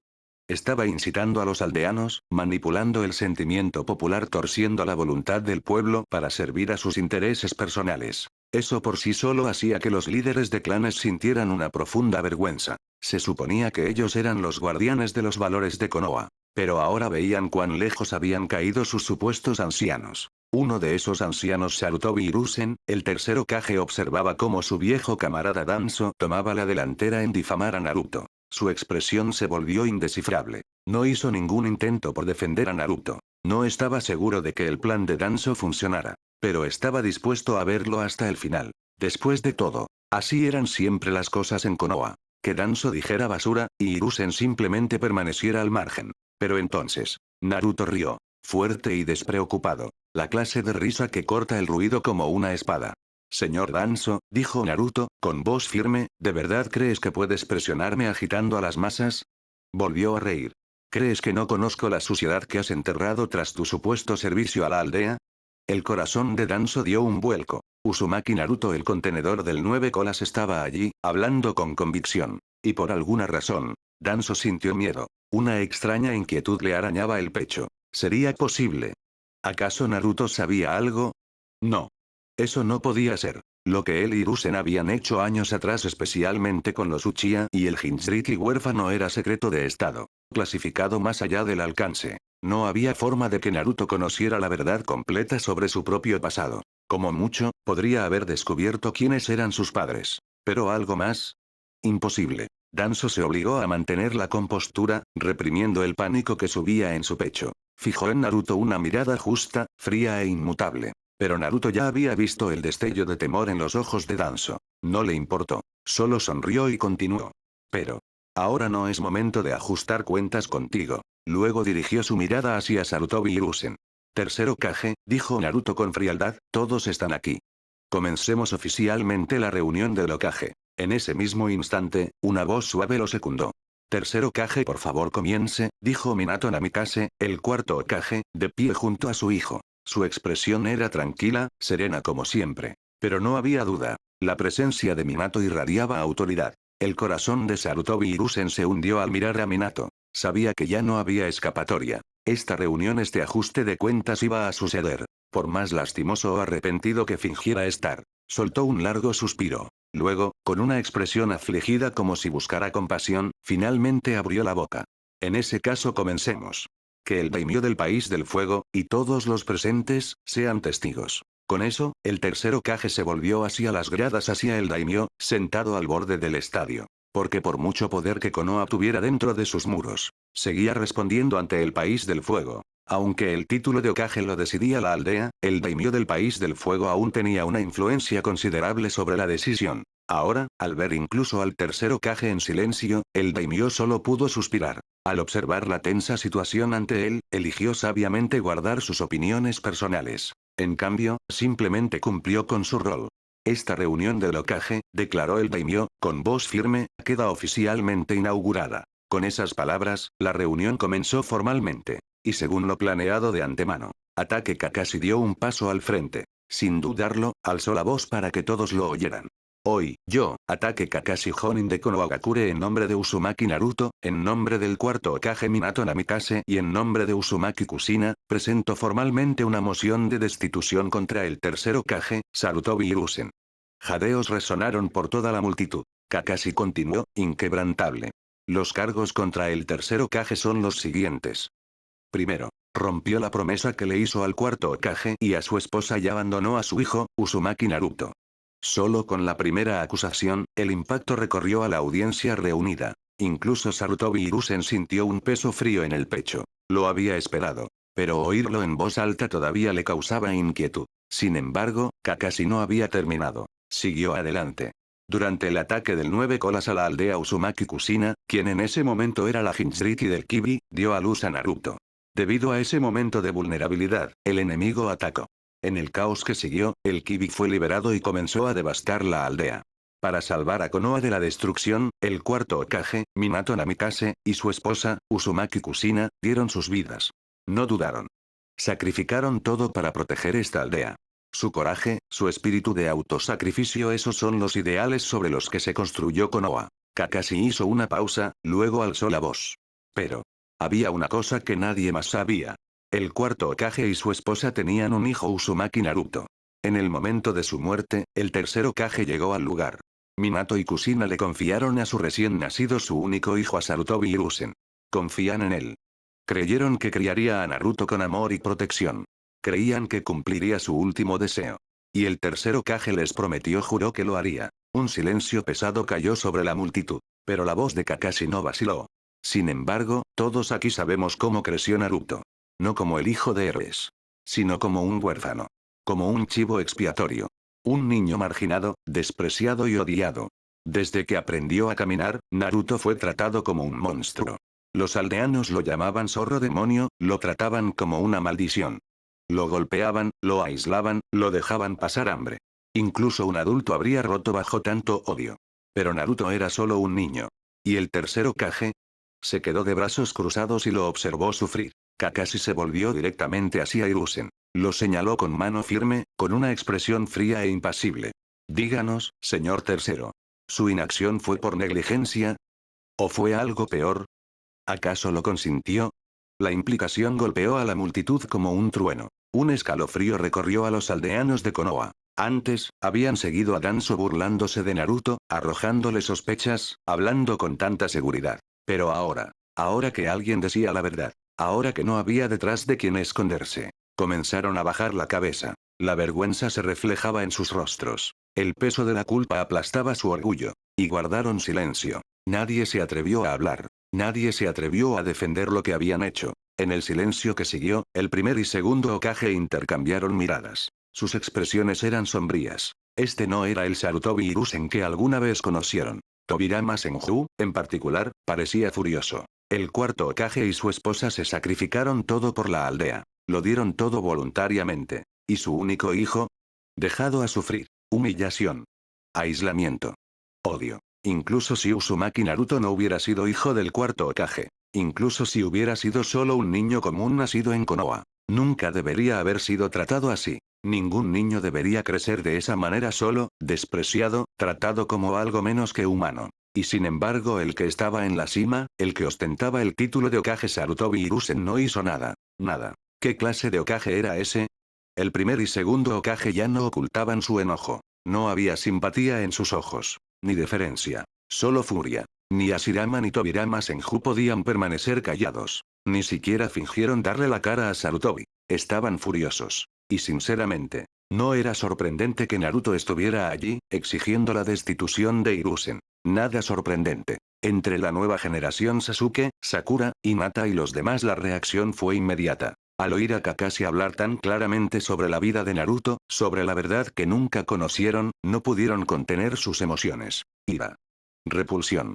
Estaba incitando a los aldeanos, manipulando el sentimiento popular, torciendo la voluntad del pueblo para servir a sus intereses personales. Eso por sí solo hacía que los líderes de clanes sintieran una profunda vergüenza. Se suponía que ellos eran los guardianes de los valores de Konoha. Pero ahora veían cuán lejos habían caído sus supuestos ancianos. Uno de esos ancianos, Sarutobi Hiruzen, el tercer Hokage, observaba cómo su viejo camarada Danzo tomaba la delantera en difamar a Naruto. Su expresión se volvió indescifrable. No hizo ningún intento por defender a Naruto. No estaba seguro de que el plan de Danzo funcionara. Pero estaba dispuesto a verlo hasta el final. Después de todo, así eran siempre las cosas en Konoha. Que Danzo dijera basura, y Hiruzen simplemente permaneciera al margen. Pero entonces, Naruto rió. Fuerte y despreocupado. La clase de risa que corta el ruido como una espada. Señor Danzo, dijo Naruto, con voz firme, ¿de verdad crees que puedes presionarme agitando a las masas? Volvió a reír. ¿Crees que no conozco la suciedad que has enterrado tras tu supuesto servicio a la aldea? El corazón de Danzo dio un vuelco. Uzumaki Naruto, el contenedor del 9 colas, estaba allí, hablando con convicción. Y por alguna razón, Danzo sintió miedo. Una extraña inquietud le arañaba el pecho. ¿Sería posible? ¿Acaso Naruto sabía algo? No. Eso no podía ser. Lo que él y Hiruzen habían hecho años atrás, especialmente con los Uchiha y el Jinchuriki huérfano, era secreto de estado. Clasificado más allá del alcance. No había forma de que Naruto conociera la verdad completa sobre su propio pasado. Como mucho, podría haber descubierto quiénes eran sus padres. ¿Pero algo más? Imposible. Danzo se obligó a mantener la compostura, reprimiendo el pánico que subía en su pecho. Fijó en Naruto una mirada justa, fría e inmutable. Pero Naruto ya había visto el destello de temor en los ojos de Danzo. No le importó. Solo sonrió y continuó. Pero. Ahora no es momento de ajustar cuentas contigo. Luego dirigió su mirada hacia Sarutobi Hiruzen. Tercer Hokage, dijo Naruto con frialdad, todos están aquí. Comencemos oficialmente la reunión del Hokage. En ese mismo instante, una voz suave lo secundó. Tercer Hokage, por favor comience, dijo Minato Namikaze, el cuarto Hokage, de pie junto a su hijo. Su expresión era tranquila, serena como siempre. Pero no había duda. La presencia de Minato irradiaba autoridad. El corazón de Sarutobi Hiruzen se hundió al mirar a Minato. Sabía que ya no había escapatoria. Esta reunión, este ajuste de cuentas iba a suceder. Por más lastimoso o arrepentido que fingiera estar. Soltó un largo suspiro. Luego, con una expresión afligida como si buscara compasión, finalmente abrió la boca. En ese caso comencemos. Que el daimyo del país del fuego, y todos los presentes, sean testigos. Con eso, el tercer Hokage se volvió hacia las gradas, hacia el daimyo, sentado al borde del estadio. Porque por mucho poder que Konoha tuviera dentro de sus muros, seguía respondiendo ante el país del fuego. Aunque el título de Hokage lo decidía la aldea, el daimyo del país del fuego aún tenía una influencia considerable sobre la decisión. Ahora, al ver incluso al tercer Hokage en silencio, el daimyo solo pudo suspirar. Al observar la tensa situación ante él, eligió sabiamente guardar sus opiniones personales. En cambio, simplemente cumplió con su rol. Esta reunión del Hokage, declaró el daimyo, con voz firme, queda oficialmente inaugurada. Con esas palabras, la reunión comenzó formalmente. Y según lo planeado de antemano, Ataque Kakashi dio un paso al frente. Sin dudarlo, alzó la voz para que todos lo oyeran. Hoy, yo, Ataque Kakashi Jonin de Konohagakure, en nombre de Uzumaki Naruto, en nombre del cuarto Hokage Minato Namikaze y en nombre de Uzumaki Kushina, presento formalmente una moción de destitución contra el tercer Hokage, Sarutobi Hiruzen. Jadeos resonaron por toda la multitud. Kakashi continuó, inquebrantable. Los cargos contra el tercer Hokage son los siguientes. Primero, rompió la promesa que le hizo al cuarto Hokage y a su esposa y abandonó a su hijo, Uzumaki Naruto. Solo con la primera acusación, el impacto recorrió a la audiencia reunida. Incluso Sarutobi Hiruzen sintió un peso frío en el pecho. Lo había esperado. Pero oírlo en voz alta todavía le causaba inquietud. Sin embargo, Kakashi no había terminado. Siguió adelante. Durante el ataque del 9 colas a la aldea Uzumaki Kushina, quien en ese momento era la Jinchuriki del Kibi, dio a luz a Naruto. Debido a ese momento de vulnerabilidad, el enemigo atacó. En el caos que siguió, el Kibi fue liberado y comenzó a devastar la aldea. Para salvar a Konoha de la destrucción, el cuarto Hokage, Minato Namikaze, y su esposa, Uzumaki Kushina, dieron sus vidas. No dudaron. Sacrificaron todo para proteger esta aldea. Su coraje, su espíritu de autosacrificio, esos son los ideales sobre los que se construyó Konoha. Kakashi hizo una pausa, luego alzó la voz. Pero había una cosa que nadie más sabía. El cuarto Hokage y su esposa tenían un hijo, Uzumaki Naruto. En el momento de su muerte, el tercer Hokage llegó al lugar. Minato y Kushina le confiaron a su recién nacido su único hijo, a Sarutobi Hiruzen. Confían en él. Creyeron que criaría a Naruto con amor y protección. Creían que cumpliría su último deseo. Y el tercer Hokage les prometió, juró que lo haría. Un silencio pesado cayó sobre la multitud. Pero la voz de Kakashi no vaciló. Sin embargo, todos aquí sabemos cómo creció Naruto. No como el hijo de héroes. Sino como un huérfano. Como un chivo expiatorio. Un niño marginado, despreciado y odiado. Desde que aprendió a caminar, Naruto fue tratado como un monstruo. Los aldeanos lo llamaban zorro demonio, lo trataban como una maldición. Lo golpeaban, lo aislaban, lo dejaban pasar hambre. Incluso un adulto habría roto bajo tanto odio. Pero Naruto era solo un niño. ¿Y el tercer Hokage? Se quedó de brazos cruzados y lo observó sufrir. Kakashi se volvió directamente hacia Hiruzen. Lo señaló con mano firme, con una expresión fría e impasible. Díganos, señor tercero. ¿Su inacción fue por negligencia? ¿O fue algo peor? ¿Acaso lo consintió? La implicación golpeó a la multitud como un trueno. Un escalofrío recorrió a los aldeanos de Konoha. Antes, habían seguido a Danzo burlándose de Naruto, arrojándole sospechas, hablando con tanta seguridad. Pero ahora que alguien decía la verdad, ahora que no había detrás de quien esconderse, comenzaron a bajar la cabeza. La vergüenza se reflejaba en sus rostros. El peso de la culpa aplastaba su orgullo. Y guardaron silencio. Nadie se atrevió a hablar. Nadie se atrevió a defender lo que habían hecho. En el silencio que siguió, el primer y segundo Hokage intercambiaron miradas. Sus expresiones eran sombrías. Este no era el Sarutobi Hiruzen que alguna vez conocieron. Tobirama Senju, en particular, parecía furioso. El cuarto Hokage y su esposa se sacrificaron todo por la aldea. Lo dieron todo voluntariamente. ¿Y su único hijo? Dejado a sufrir. Humillación. Aislamiento. Odio. Incluso si Uzumaki Naruto no hubiera sido hijo del cuarto Hokage. Incluso si hubiera sido solo un niño común nacido en Konoha. Nunca debería haber sido tratado así. Ningún niño debería crecer de esa manera, solo, despreciado, tratado como algo menos que humano. Y sin embargo, el que estaba en la cima, el que ostentaba el título de Hokage, Sarutobi Hiruzen, no hizo nada. Nada. ¿Qué clase de Hokage era ese? El primer y segundo Hokage ya no ocultaban su enojo. No había simpatía en sus ojos. Ni deferencia. Solo furia. Ni Hashirama ni Tobirama Senju podían permanecer callados. Ni siquiera fingieron darle la cara a Sarutobi. Estaban furiosos. Y sinceramente, no era sorprendente que Naruto estuviera allí, exigiendo la destitución de Hiruzen. Nada sorprendente. Entre la nueva generación Sasuke, Sakura, Hinata y los demás la reacción fue inmediata. Al oír a Kakashi hablar tan claramente sobre la vida de Naruto, sobre la verdad que nunca conocieron, no pudieron contener sus emociones. Ira. Repulsión.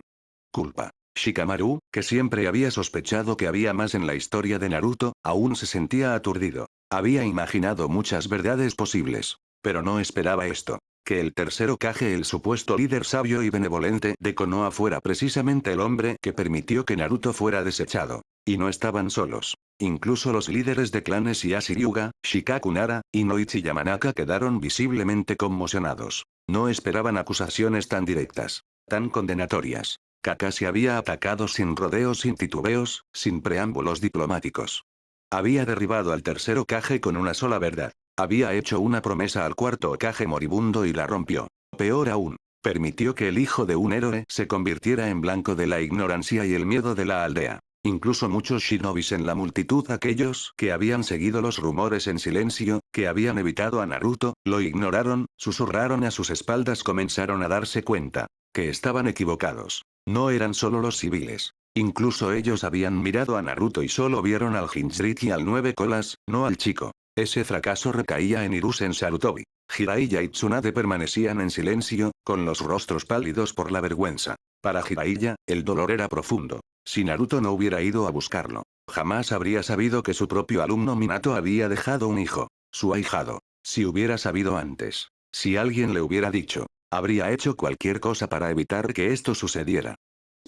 Culpa. Shikamaru, que siempre había sospechado que había más en la historia de Naruto, aún se sentía aturdido. Había imaginado muchas verdades posibles. Pero no esperaba esto. Que el tercer Hokage, el supuesto líder sabio y benevolente de Konoha, fuera precisamente el hombre que permitió que Naruto fuera desechado. Y no estaban solos. Incluso los líderes de clanes Yashiryu-ga, Shikaku Nara, Inoichi y Yamanaka quedaron visiblemente conmocionados. No esperaban acusaciones tan directas. Tan condenatorias. Kakashi había atacado sin rodeos, sin titubeos, sin preámbulos diplomáticos. Había derribado al tercer Hokage con una sola verdad. Había hecho una promesa al cuarto Hokage moribundo y la rompió. Peor aún. Permitió que el hijo de un héroe se convirtiera en blanco de la ignorancia y el miedo de la aldea. Incluso muchos shinobis en la multitud, aquellos que habían seguido los rumores en silencio, que habían evitado a Naruto, lo ignoraron, susurraron a sus espaldas, comenzaron a darse cuenta que estaban equivocados. No eran solo los civiles. Incluso ellos habían mirado a Naruto y solo vieron al Jinchuriki al 9 colas, no al chico. Ese fracaso recaía en Hiruzen Sarutobi. Jiraiya y Tsunade permanecían en silencio, con los rostros pálidos por la vergüenza. Para Jiraiya, el dolor era profundo. Si Naruto no hubiera ido a buscarlo, jamás habría sabido que su propio alumno Minato había dejado un hijo, su ahijado. Si hubiera sabido antes, si alguien le hubiera dicho, habría hecho cualquier cosa para evitar que esto sucediera.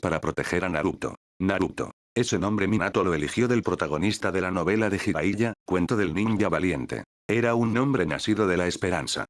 Para proteger a Naruto. Naruto. Ese nombre Minato lo eligió del protagonista de la novela de Jiraiya, Cuento del Ninja Valiente. Era un nombre nacido de la esperanza.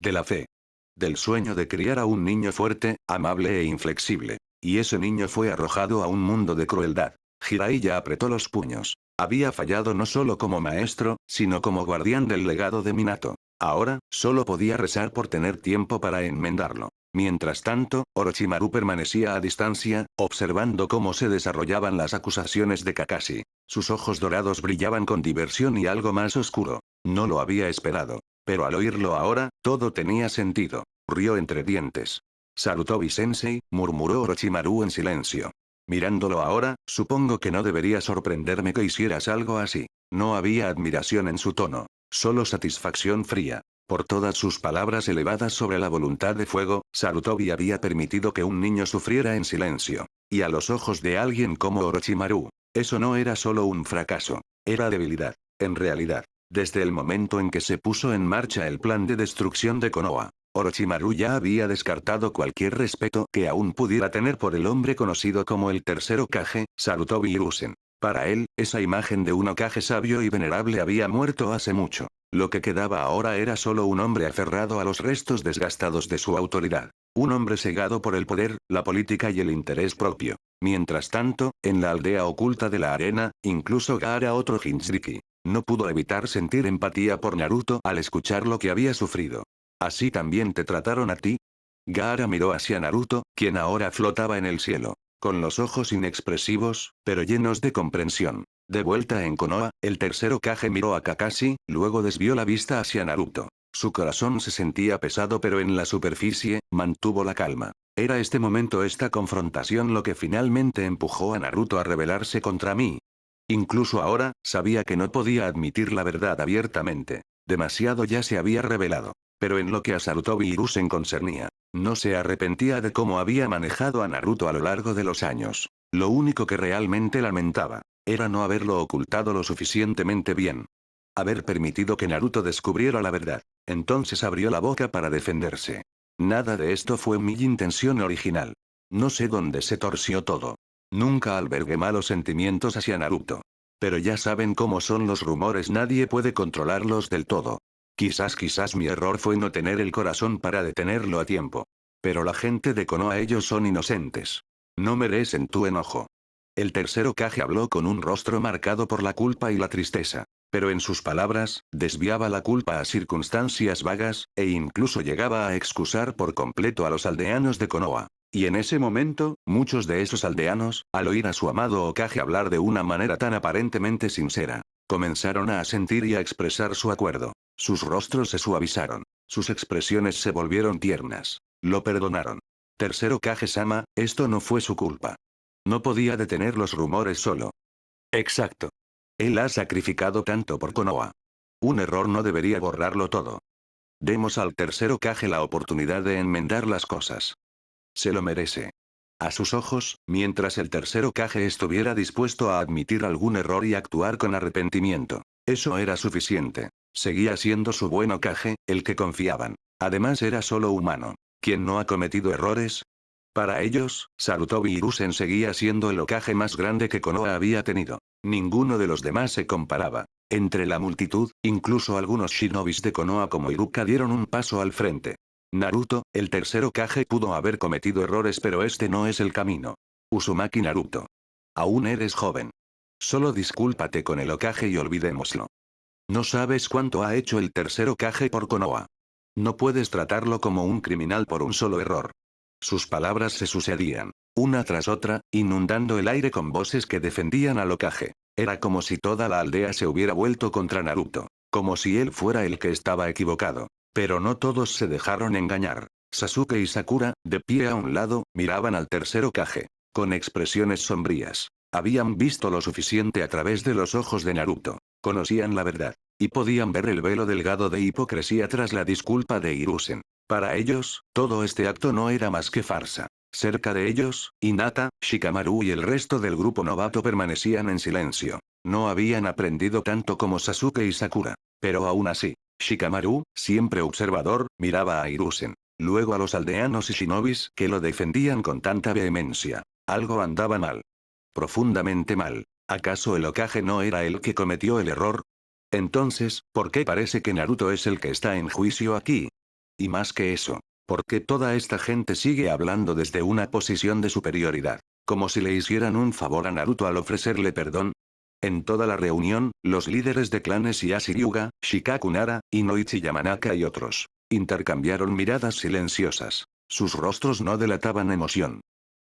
De la fe. Del sueño de criar a un niño fuerte, amable e inflexible. Y ese niño fue arrojado a un mundo de crueldad. Jiraiya apretó los puños. Había fallado no solo como maestro, sino como guardián del legado de Minato. Ahora, solo podía rezar por tener tiempo para enmendarlo. Mientras tanto, Orochimaru permanecía a distancia, observando cómo se desarrollaban las acusaciones de Kakashi. Sus ojos dorados brillaban con diversión y algo más oscuro. No lo había esperado. Pero al oírlo ahora, todo tenía sentido. Rió entre dientes. Sarutobi-sensei, murmuró Orochimaru en silencio. Mirándolo ahora, supongo que no debería sorprenderme que hicieras algo así. No había admiración en su tono, solo satisfacción fría. Por todas sus palabras elevadas sobre la voluntad de fuego, Sarutobi había permitido que un niño sufriera en silencio. Y a los ojos de alguien como Orochimaru, eso no era solo un fracaso, era debilidad. En realidad, desde el momento en que se puso en marcha el plan de destrucción de Konoha, Orochimaru ya había descartado cualquier respeto que aún pudiera tener por el hombre conocido como el tercer Hokage, Sarutobi Hiruzen. Para él, esa imagen de un Hokage sabio y venerable había muerto hace mucho. Lo que quedaba ahora era solo un hombre aferrado a los restos desgastados de su autoridad. Un hombre cegado por el poder, la política y el interés propio. Mientras tanto, en la aldea oculta de la arena, incluso Gaara, otro Jinchuriki, no pudo evitar sentir empatía por Naruto al escuchar lo que había sufrido. ¿Así también te trataron a ti? Gaara miró hacia Naruto, quien ahora flotaba en el cielo, con los ojos inexpresivos, pero llenos de comprensión. De vuelta en Konoha, el tercer Hokage miró a Kakashi, luego desvió la vista hacia Naruto. Su corazón se sentía pesado, pero en la superficie, mantuvo la calma. Era este momento, esta confrontación, lo que finalmente empujó a Naruto a rebelarse contra mí. Incluso ahora, sabía que no podía admitir la verdad abiertamente. Demasiado ya se había revelado. Pero en lo que a Sarutobi Hiruzen concernía, no se arrepentía de cómo había manejado a Naruto a lo largo de los años. Lo único que realmente lamentaba era no haberlo ocultado lo suficientemente bien. Haber permitido que Naruto descubriera la verdad. Entonces abrió la boca para defenderse. Nada de esto fue mi intención original. No sé dónde se torció todo. Nunca albergué malos sentimientos hacia Naruto. Pero ya saben cómo son los rumores, nadie puede controlarlos del todo. Quizás mi error fue no tener el corazón para detenerlo a tiempo. Pero la gente de Konoha, ellos son inocentes. No merecen tu enojo. El tercer Hokage habló con un rostro marcado por la culpa y la tristeza. Pero en sus palabras, desviaba la culpa a circunstancias vagas, e incluso llegaba a excusar por completo a los aldeanos de Konoha. Y en ese momento, muchos de esos aldeanos, al oír a su amado Hokage hablar de una manera tan aparentemente sincera, comenzaron a asentir y a expresar su acuerdo. Sus rostros se suavizaron. Sus expresiones se volvieron tiernas. Lo perdonaron. Tercer Hokage-sama, esto no fue su culpa. No podía detener los rumores solo. Exacto. Él ha sacrificado tanto por Konoha. Un error no debería borrarlo todo. Demos al tercer Hokage la oportunidad de enmendar las cosas. Se lo merece. A sus ojos, mientras el tercer Hokage estuviera dispuesto a admitir algún error y actuar con arrepentimiento, eso era suficiente. Seguía siendo su buen Hokage, el que confiaban. Además era solo humano. ¿Quién no ha cometido errores? Para ellos, Sarutobi Hiruzen seguía siendo el Hokage más grande que Konoha había tenido. Ninguno de los demás se comparaba. Entre la multitud, incluso algunos shinobis de Konoha como Iruka dieron un paso al frente. Naruto, el tercer Hokage, pudo haber cometido errores, pero este no es el camino. Uzumaki Naruto. Aún eres joven. Solo discúlpate con el Hokage y olvidémoslo. No sabes cuánto ha hecho el tercer Hokage por Konoha. No puedes tratarlo como un criminal por un solo error. Sus palabras se sucedían, una tras otra, inundando el aire con voces que defendían al Hokage. Era como si toda la aldea se hubiera vuelto contra Naruto. Como si él fuera el que estaba equivocado. Pero no todos se dejaron engañar. Sasuke y Sakura, de pie a un lado, miraban al tercer Hokage. Con expresiones sombrías. Habían visto lo suficiente a través de los ojos de Naruto. Conocían la verdad. Y podían ver el velo delgado de hipocresía tras la disculpa de Hiruzen. Para ellos, todo este acto no era más que farsa. Cerca de ellos, Hinata, Shikamaru y el resto del grupo novato permanecían en silencio. No habían aprendido tanto como Sasuke y Sakura. Pero aún así, Shikamaru, siempre observador, miraba a Hiruzen. Luego a los aldeanos y shinobis que lo defendían con tanta vehemencia. Algo andaba mal. Profundamente mal. ¿Acaso el Hokage no era el que cometió el error? Entonces, ¿por qué parece que Naruto es el que está en juicio aquí? Y más que eso, ¿por qué toda esta gente sigue hablando desde una posición de superioridad? Como si le hicieran un favor a Naruto al ofrecerle perdón. En toda la reunión, los líderes de clanes Yashiyuga, Shikaku Nara, Inoichi Yamanaka y otros, intercambiaron miradas silenciosas. Sus rostros no delataban emoción.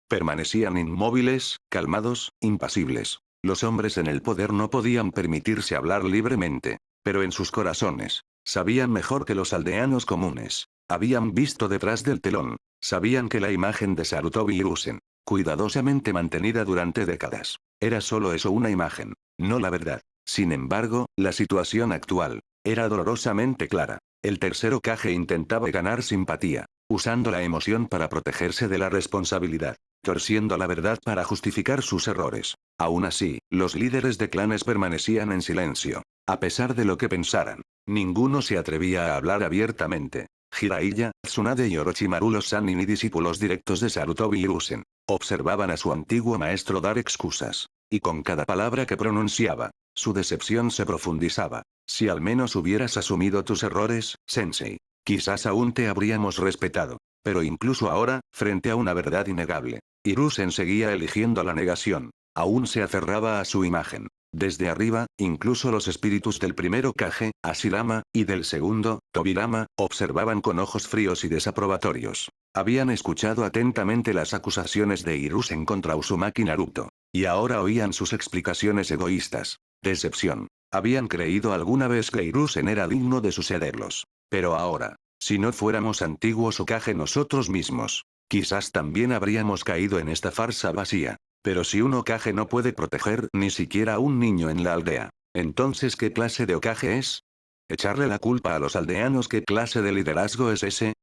Permanecían inmóviles, calmados, impasibles. Los hombres en el poder no podían permitirse hablar libremente. Pero en sus corazones, sabían mejor que los aldeanos comunes. Habían visto detrás del telón. Sabían que la imagen de Sarutobi Hiruzen, cuidadosamente mantenida durante décadas, era solo eso, una imagen, no la verdad. Sin embargo, la situación actual era dolorosamente clara. El tercer Hokage intentaba ganar simpatía, usando la emoción para protegerse de la responsabilidad, torciendo la verdad para justificar sus errores. Aún así, los líderes de clanes permanecían en silencio. A pesar de lo que pensaran, ninguno se atrevía a hablar abiertamente. Jiraiya, Tsunade y Orochimaru, los Sannin y discípulos directos de Sarutobi Hiruzen, observaban a su antiguo maestro dar excusas. Y con cada palabra que pronunciaba, su decepción se profundizaba. Si al menos hubieras asumido tus errores, Sensei, quizás aún te habríamos respetado. Pero incluso ahora, frente a una verdad innegable, Hiruzen seguía eligiendo la negación. Aún se aferraba a su imagen. Desde arriba, incluso los espíritus del primer Hokage, Hashirama, y del segundo, Tobirama, observaban con ojos fríos y desaprobatorios. Habían escuchado atentamente las acusaciones de Hiruzen contra Uzumaki Naruto. Y ahora oían sus explicaciones egoístas. Decepción. Habían creído alguna vez que Hiruzen era digno de sucederlos. Pero ahora, si no fuéramos antiguos Hokage nosotros mismos, quizás también habríamos caído en esta farsa vacía. Pero si un Hokage no puede proteger ni siquiera a un niño en la aldea, entonces ¿qué clase de Hokage es? ¿Echarle la culpa a los aldeanos? ¿Qué clase de liderazgo es ese?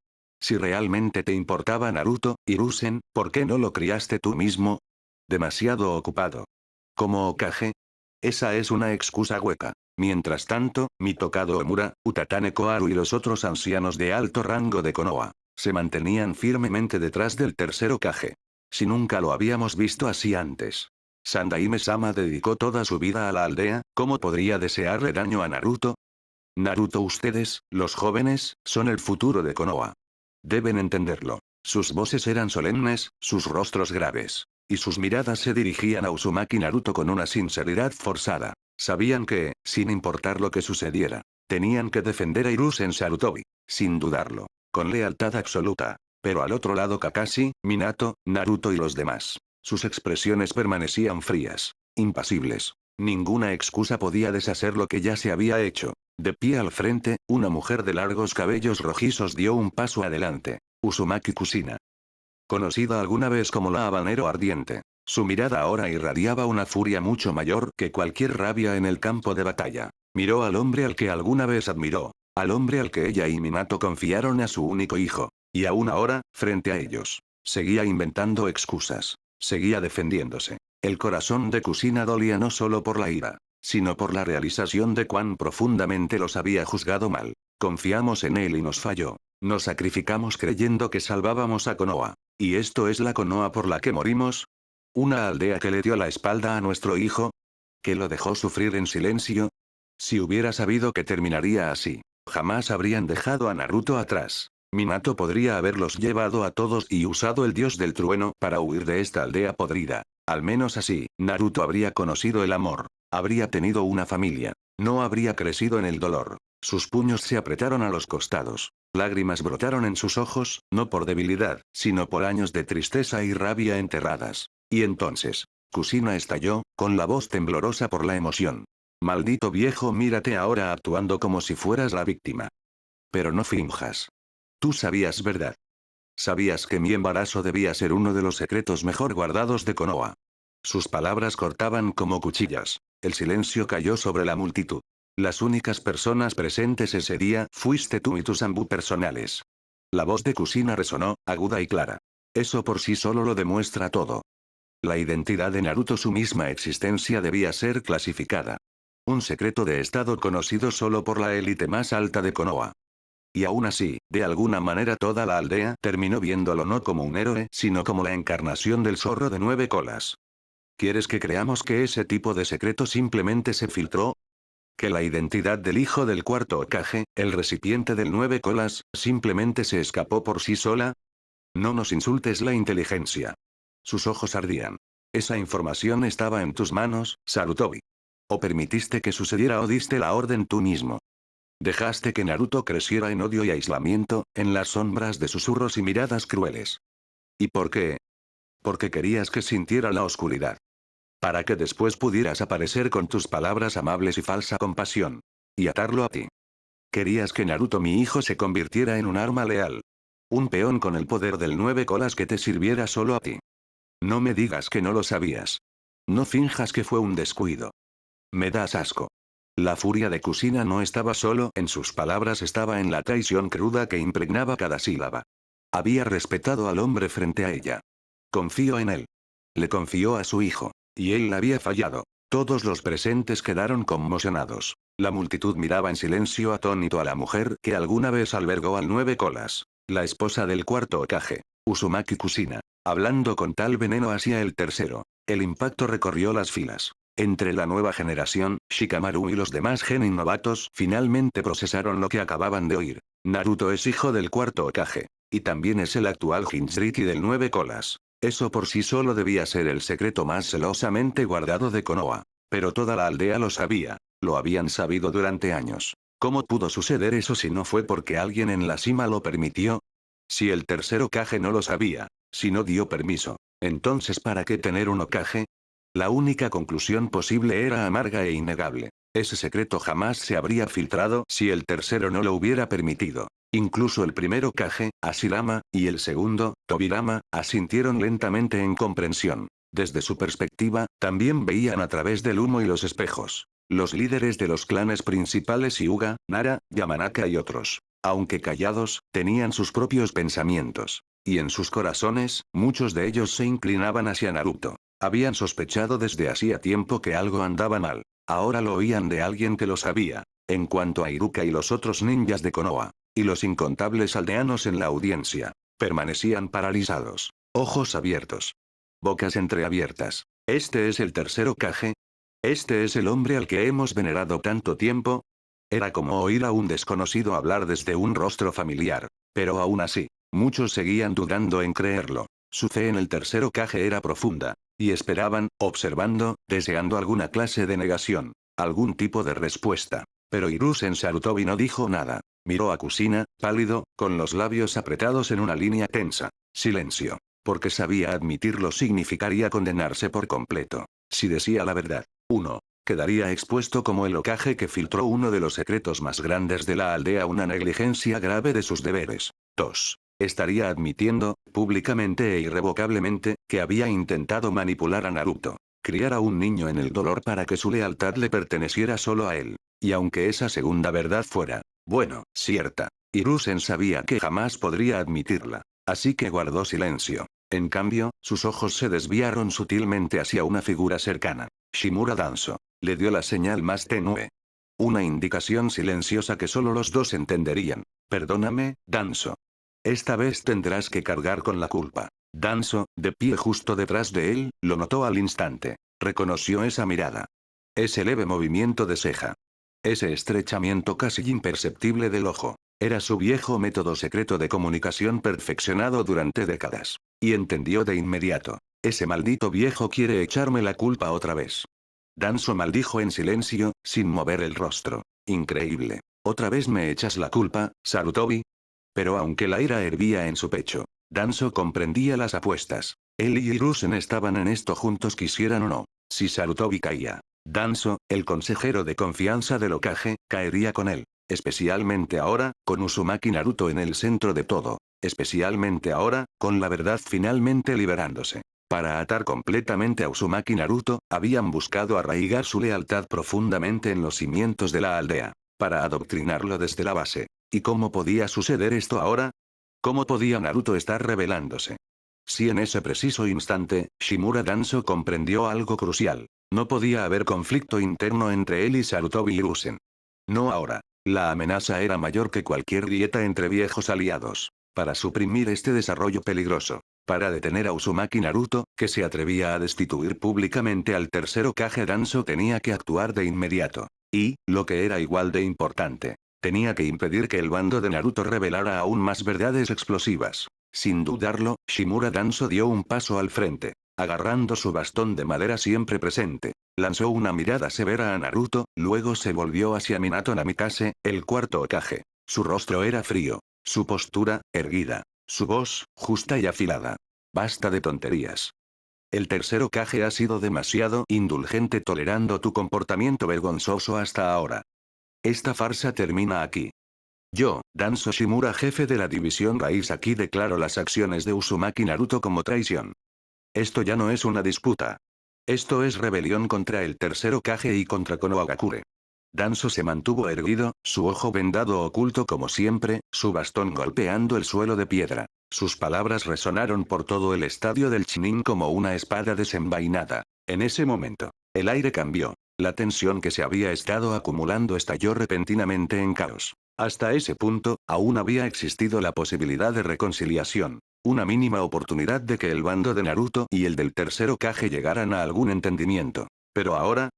Si realmente te importaba Naruto, Hiruzen, ¿por qué no lo criaste tú mismo? Demasiado ocupado. ¿Como Hokage? Esa es una excusa hueca. Mientras tanto, Mitokado Omura, Utatane Koharu y los otros ancianos de alto rango de Konoha, se mantenían firmemente detrás del tercer Hokage. Si nunca lo habíamos visto así antes. Sandaime-sama dedicó toda su vida a la aldea, ¿cómo podría desearle daño a Naruto? Naruto, ustedes, los jóvenes, son el futuro de Konoha. Deben entenderlo. Sus voces eran solemnes, sus rostros graves. Y sus miradas se dirigían a Uzumaki Naruto con una sinceridad forzada. Sabían que, sin importar lo que sucediera, tenían que defender a Hiruzen Sarutobi, sin dudarlo, con lealtad absoluta. Pero al otro lado Kakashi, Minato, Naruto y los demás. Sus expresiones permanecían frías, impasibles. Ninguna excusa podía deshacer lo que ya se había hecho. De pie al frente, una mujer de largos cabellos rojizos dio un paso adelante. Uzumaki Kushina. Conocida alguna vez como la habanero ardiente. Su mirada ahora irradiaba una furia mucho mayor que cualquier rabia en el campo de batalla. Miró al hombre al que alguna vez admiró. Al hombre al que ella y Minato confiaron a su único hijo. Y aún ahora, frente a ellos, seguía inventando excusas. Seguía defendiéndose. El corazón de Kushina dolía no solo por la ira, sino por la realización de cuán profundamente los había juzgado mal. Confiamos en él y nos falló. Nos sacrificamos creyendo que salvábamos a Konoha. ¿Y esto es la Konoha por la que morimos? ¿Una aldea que le dio la espalda a nuestro hijo? ¿Que lo dejó sufrir en silencio? Si hubiera sabido que terminaría así, jamás habrían dejado a Naruto atrás. Minato podría haberlos llevado a todos y usado el dios del trueno para huir de esta aldea podrida. Al menos así, Naruto habría conocido el amor. Habría tenido una familia. No habría crecido en el dolor. Sus puños se apretaron a los costados. Lágrimas brotaron en sus ojos, no por debilidad, sino por años de tristeza y rabia enterradas. Y entonces, Kusina estalló, con la voz temblorosa por la emoción. Maldito viejo, mírate ahora actuando como si fueras la víctima. Pero no finjas. Tú sabías verdad. Sabías que mi embarazo debía ser uno de los secretos mejor guardados de Konoha. Sus palabras cortaban como cuchillas. El silencio cayó sobre la multitud. Las únicas personas presentes ese día fuiste tú y tus Anbu personales. La voz de Kusina resonó, aguda y clara. Eso por sí solo lo demuestra todo. La identidad de Naruto, su misma existencia, debía ser clasificada. Un secreto de estado conocido solo por la élite más alta de Konoha. Y aún así, de alguna manera toda la aldea terminó viéndolo no como un héroe, sino como la encarnación del zorro de 9 colas. ¿Quieres que creamos que ese tipo de secreto simplemente se filtró? ¿Que la identidad del hijo del cuarto Hokage, el recipiente del 9 colas, simplemente se escapó por sí sola? No nos insultes la inteligencia. Sus ojos ardían. Esa información estaba en tus manos, Sarutobi. ¿O permitiste que sucediera o diste la orden tú mismo? Dejaste que Naruto creciera en odio y aislamiento, en las sombras de susurros y miradas crueles. ¿Y por qué? Porque querías que sintiera la oscuridad. Para que después pudieras aparecer con tus palabras amables y falsa compasión. Y atarlo a ti. Querías que Naruto, mi hijo, se convirtiera en un arma leal. Un peón con el poder del 9 colas que te sirviera solo a ti. No me digas que no lo sabías. No finjas que fue un descuido. Me das asco. La furia de Kusina no estaba solo en sus palabras, estaba en la traición cruda que impregnaba cada sílaba. Había respetado al hombre frente a ella. Confío en él. Le confió a su hijo. Y él había fallado. Todos los presentes quedaron conmocionados. La multitud miraba en silencio atónito a la mujer que alguna vez albergó al 9 colas. La esposa del cuarto Hokage, Uzumaki Kusina. Hablando con tal veneno hacia el tercero. El impacto recorrió las filas. Entre la nueva generación, Shikamaru y los demás genin novatos finalmente procesaron lo que acababan de oír. Naruto es hijo del cuarto Hokage. Y también es el actual Jinchuriki del 9 colas. Eso por sí solo debía ser el secreto más celosamente guardado de Konoha. Pero toda la aldea lo sabía. Lo habían sabido durante años. ¿Cómo pudo suceder eso si no fue porque alguien en la cima lo permitió? Si el tercer Hokage no lo sabía, si no dio permiso, entonces ¿para qué tener un Hokage? La única conclusión posible era amarga e innegable. Ese secreto jamás se habría filtrado si el tercero no lo hubiera permitido. Incluso el primer Hokage, Hashirama, y el segundo, Tobirama, asintieron lentamente en comprensión. Desde su perspectiva, también veían a través del humo y los espejos. Los líderes de los clanes principales, Hyuga, Nara, Yamanaka y otros, aunque callados, tenían sus propios pensamientos. Y en sus corazones, muchos de ellos se inclinaban hacia Naruto. Habían sospechado desde hacía tiempo que algo andaba mal. Ahora lo oían de alguien que lo sabía. En cuanto a Iruka y los otros ninjas de Konoha, y los incontables aldeanos en la audiencia, permanecían paralizados, ojos abiertos, bocas entreabiertas. ¿Este es el tercer Hokage? ¿Este es el hombre al que hemos venerado tanto tiempo? Era como oír a un desconocido hablar desde un rostro familiar. Pero aún así, muchos seguían dudando en creerlo. Su fe en el tercer Hokage era profunda. Y esperaban, observando, deseando alguna clase de negación. Algún tipo de respuesta. Pero Hiruzen Sarutobi no dijo nada. Miró a Kusina, pálido, con los labios apretados en una línea tensa. Silencio. Porque sabía admitirlo significaría condenarse por completo. Si decía la verdad, 1. Quedaría expuesto como el Hokage que filtró uno de los secretos más grandes de la aldea, una negligencia grave de sus deberes. 2. Estaría admitiendo, públicamente e irrevocablemente, que había intentado manipular a Naruto. Criar a un niño en el dolor para que su lealtad le perteneciera solo a él. Y aunque esa segunda verdad fuera, bueno, cierta, Hiruzen sabía que jamás podría admitirla. Así que guardó silencio. En cambio, sus ojos se desviaron sutilmente hacia una figura cercana. Shimura Danzo. Le dio la señal más tenue. Una indicación silenciosa que solo los dos entenderían. Perdóname, Danzo. Esta vez tendrás que cargar con la culpa. Danzo, de pie justo detrás de él, lo notó al instante. Reconoció esa mirada. Ese leve movimiento de ceja. Ese estrechamiento casi imperceptible del ojo. Era su viejo método secreto de comunicación perfeccionado durante décadas. Y entendió de inmediato. Ese maldito viejo quiere echarme la culpa otra vez. Danzo maldijo en silencio, sin mover el rostro. Increíble. ¿Otra vez me echas la culpa, Sarutobi? Pero aunque la ira hervía en su pecho, Danzo comprendía las apuestas. Él y Hiruzen estaban en esto juntos quisieran o no. Si Sarutobi caía, Danzo, el consejero de confianza del Hokage, caería con él. Especialmente ahora, con Uzumaki Naruto en el centro de todo. Especialmente ahora, con la verdad finalmente liberándose. Para atar completamente a Uzumaki Naruto, habían buscado arraigar su lealtad profundamente en los cimientos de la aldea. Para adoctrinarlo desde la base. ¿Y cómo podía suceder esto ahora? ¿Cómo podía Naruto estar rebelándose? Si en ese preciso instante, Shimura Danzo comprendió algo crucial. No podía haber conflicto interno entre él y Sarutobi Hiruzen. No ahora. La amenaza era mayor que cualquier grieta entre viejos aliados. Para suprimir este desarrollo peligroso. Para detener a Uzumaki Naruto, que se atrevía a destituir públicamente al tercer Hokage Danzo tenía que actuar de inmediato. Y, lo que era igual de importante, tenía que impedir que el bando de Naruto revelara aún más verdades explosivas. Sin dudarlo, Shimura Danzo dio un paso al frente. Agarrando su bastón de madera siempre presente, lanzó una mirada severa a Naruto, luego se volvió hacia Minato Namikaze, el cuarto Hokage. Su rostro era frío, su postura, erguida, su voz, justa y afilada. Basta de tonterías. El tercer Hokage ha sido demasiado indulgente tolerando tu comportamiento vergonzoso hasta ahora. Esta farsa termina aquí. Yo, Danzo Shimura, jefe de la división Raíz, aquí declaro las acciones de Uzumaki Naruto como traición. Esto ya no es una disputa. Esto es rebelión contra el tercer Hokage y contra Konohagakure. Danzo se mantuvo erguido, su ojo vendado oculto como siempre, su bastón golpeando el suelo de piedra. Sus palabras resonaron por todo el estadio del Chunin como una espada desenvainada. En ese momento, el aire cambió. La tensión que se había estado acumulando estalló repentinamente en caos. Hasta ese punto, aún había existido la posibilidad de reconciliación. Una mínima oportunidad de que el bando de Naruto y el del tercer Hokage llegaran a algún entendimiento. Pero ahora,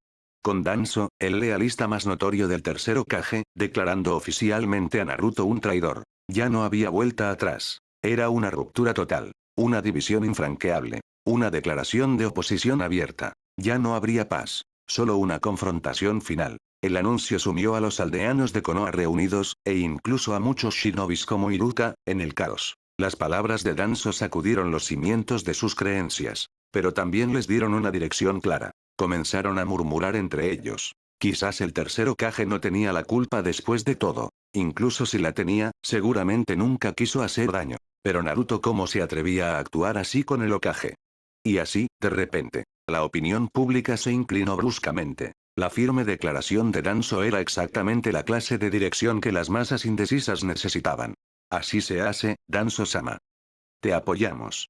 con Danzo, el lealista más notorio del tercer Hokage, declarando oficialmente a Naruto un traidor. Ya no había vuelta atrás. Era una ruptura total. Una división infranqueable. Una declaración de oposición abierta. Ya no habría paz. Solo una confrontación final. El anuncio sumió a los aldeanos de Konoha reunidos, e incluso a muchos shinobis como Iruka, en el caos. Las palabras de Danzo sacudieron los cimientos de sus creencias. Pero también les dieron una dirección clara. Comenzaron a murmurar entre ellos. Quizás el tercer Hokage no tenía la culpa después de todo. Incluso si la tenía, seguramente nunca quiso hacer daño. Pero Naruto, ¿cómo se atrevía a actuar así con el Hokage? Y así, de repente, la opinión pública se inclinó bruscamente. La firme declaración de Danzo era exactamente la clase de dirección que las masas indecisas necesitaban. Así se hace, Danzo-sama. Te apoyamos.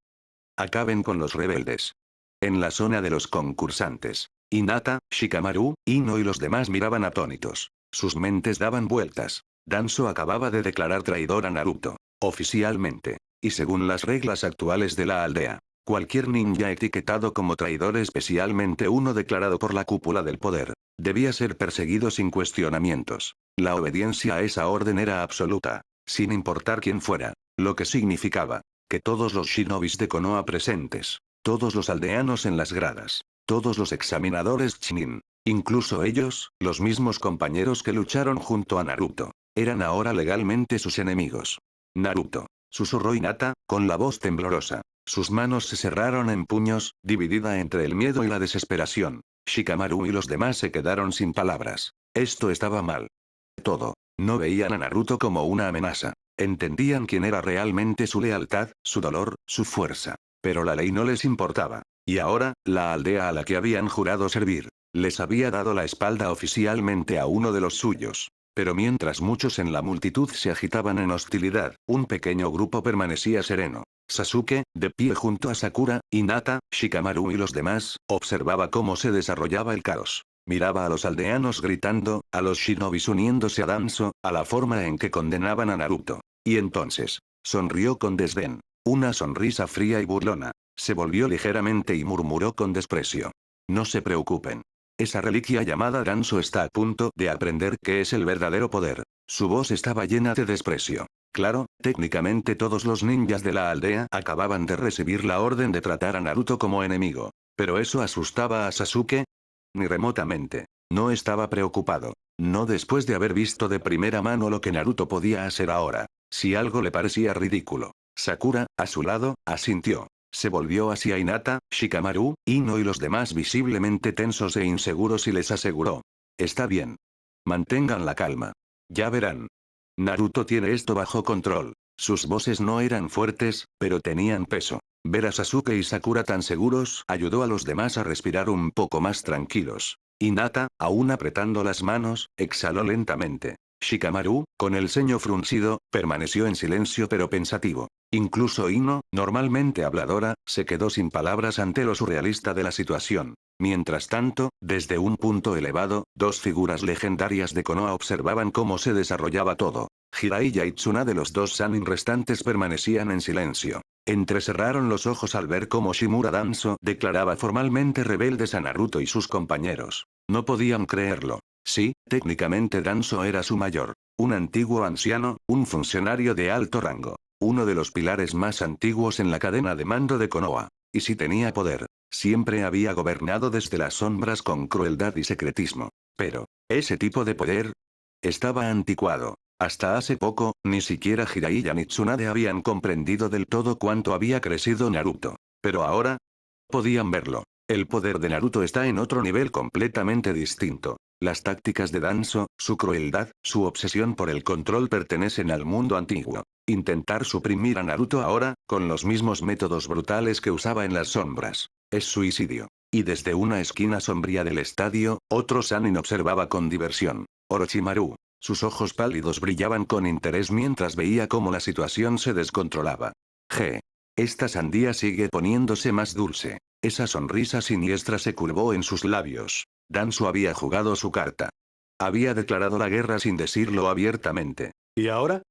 Acaben con los rebeldes. En la zona de los concursantes, Hinata, Shikamaru, Ino y los demás miraban atónitos. Sus mentes daban vueltas. Danzo acababa de declarar traidor a Naruto. Oficialmente. Y según las reglas actuales de la aldea. Cualquier ninja etiquetado como traidor, especialmente uno declarado por la cúpula del poder, debía ser perseguido sin cuestionamientos. La obediencia a esa orden era absoluta, sin importar quién fuera, lo que significaba que todos los shinobis de Konoha presentes, todos los aldeanos en las gradas, todos los examinadores Chunin, incluso ellos, los mismos compañeros que lucharon junto a Naruto, eran ahora legalmente sus enemigos. Naruto, susurró Hinata, con la voz temblorosa. Sus manos se cerraron en puños, dividida entre el miedo y la desesperación. Shikamaru y los demás se quedaron sin palabras. Esto estaba mal. Todo. No veían a Naruto como una amenaza. Entendían quién era realmente su lealtad, su dolor, su fuerza. Pero la ley no les importaba. Y ahora, la aldea a la que habían jurado servir, les había dado la espalda oficialmente a uno de los suyos. Pero mientras muchos en la multitud se agitaban en hostilidad, un pequeño grupo permanecía sereno. Sasuke, de pie junto a Sakura, Hinata, Shikamaru y los demás, observaba cómo se desarrollaba el caos. Miraba a los aldeanos gritando, a los shinobis uniéndose a Danzo, a la forma en que condenaban a Naruto. Y entonces, sonrió con desdén. Una sonrisa fría y burlona. Se volvió ligeramente y murmuró con desprecio. No se preocupen. Esa reliquia llamada Danzo está a punto de aprender qué es el verdadero poder. Su voz estaba llena de desprecio. Claro, técnicamente todos los ninjas de la aldea acababan de recibir la orden de tratar a Naruto como enemigo. ¿Pero eso asustaba a Sasuke? Ni remotamente. No estaba preocupado. No después de haber visto de primera mano lo que Naruto podía hacer ahora. Si algo le parecía ridículo, Sakura, a su lado, asintió. Se volvió hacia Hinata, Shikamaru, Ino y los demás visiblemente tensos e inseguros y les aseguró. Está bien. Mantengan la calma. Ya verán. Naruto tiene esto bajo control. Sus voces no eran fuertes, pero tenían peso. Ver a Sasuke y Sakura tan seguros ayudó a los demás a respirar un poco más tranquilos. Hinata, aún apretando las manos, exhaló lentamente. Shikamaru, con el ceño fruncido, permaneció en silencio pero pensativo. Incluso Ino, normalmente habladora, se quedó sin palabras ante lo surrealista de la situación. Mientras tanto, desde un punto elevado, dos figuras legendarias de Konoha observaban cómo se desarrollaba todo. Jiraiya y Tsunade, los dos Sannin restantes, permanecían en silencio. Entrecerraron los ojos al ver cómo Shimura Danzo declaraba formalmente rebeldes a Naruto y sus compañeros. No podían creerlo. Sí, técnicamente Danzo era su mayor. Un antiguo anciano, un funcionario de alto rango. Uno de los pilares más antiguos en la cadena de mando de Konoha. Y si tenía poder. Siempre había gobernado desde las sombras con crueldad y secretismo. Pero, ese tipo de poder estaba anticuado. Hasta hace poco, ni siquiera Jiraiya ni Tsunade habían comprendido del todo cuánto había crecido Naruto. Pero ahora, podían verlo. El poder de Naruto está en otro nivel completamente distinto. Las tácticas de Danzo, su crueldad, su obsesión por el control pertenecen al mundo antiguo. Intentar suprimir a Naruto ahora, con los mismos métodos brutales que usaba en las sombras, es suicidio. Y desde una esquina sombría del estadio, otro Sannin observaba con diversión. Orochimaru. Sus ojos pálidos brillaban con interés mientras veía cómo la situación se descontrolaba. Esta sandía sigue poniéndose más dulce. Esa sonrisa siniestra se curvó en sus labios. Danzo había jugado su carta. Había declarado la guerra sin decirlo abiertamente. ¿Y ahora?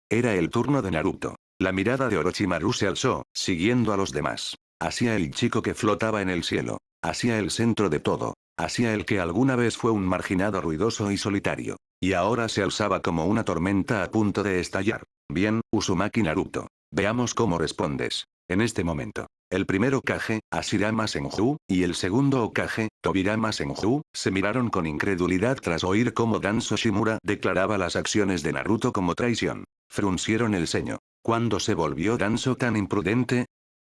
Era el turno de Naruto. La mirada de Orochimaru se alzó, siguiendo a los demás. Hacia el chico que flotaba en el cielo. Hacia el centro de todo. Hacia el que alguna vez fue un marginado ruidoso y solitario. Y ahora se alzaba como una tormenta a punto de estallar. Bien, Uzumaki Naruto. Veamos cómo respondes. En este momento, el primer Hokage, Hashirama Senju, y el segundo Hokage, Tobirama Senju, se miraron con incredulidad tras oír cómo Danzo Shimura declaraba las acciones de Naruto como traición. Fruncieron el ceño. ¿Cuándo se volvió Danzo tan imprudente?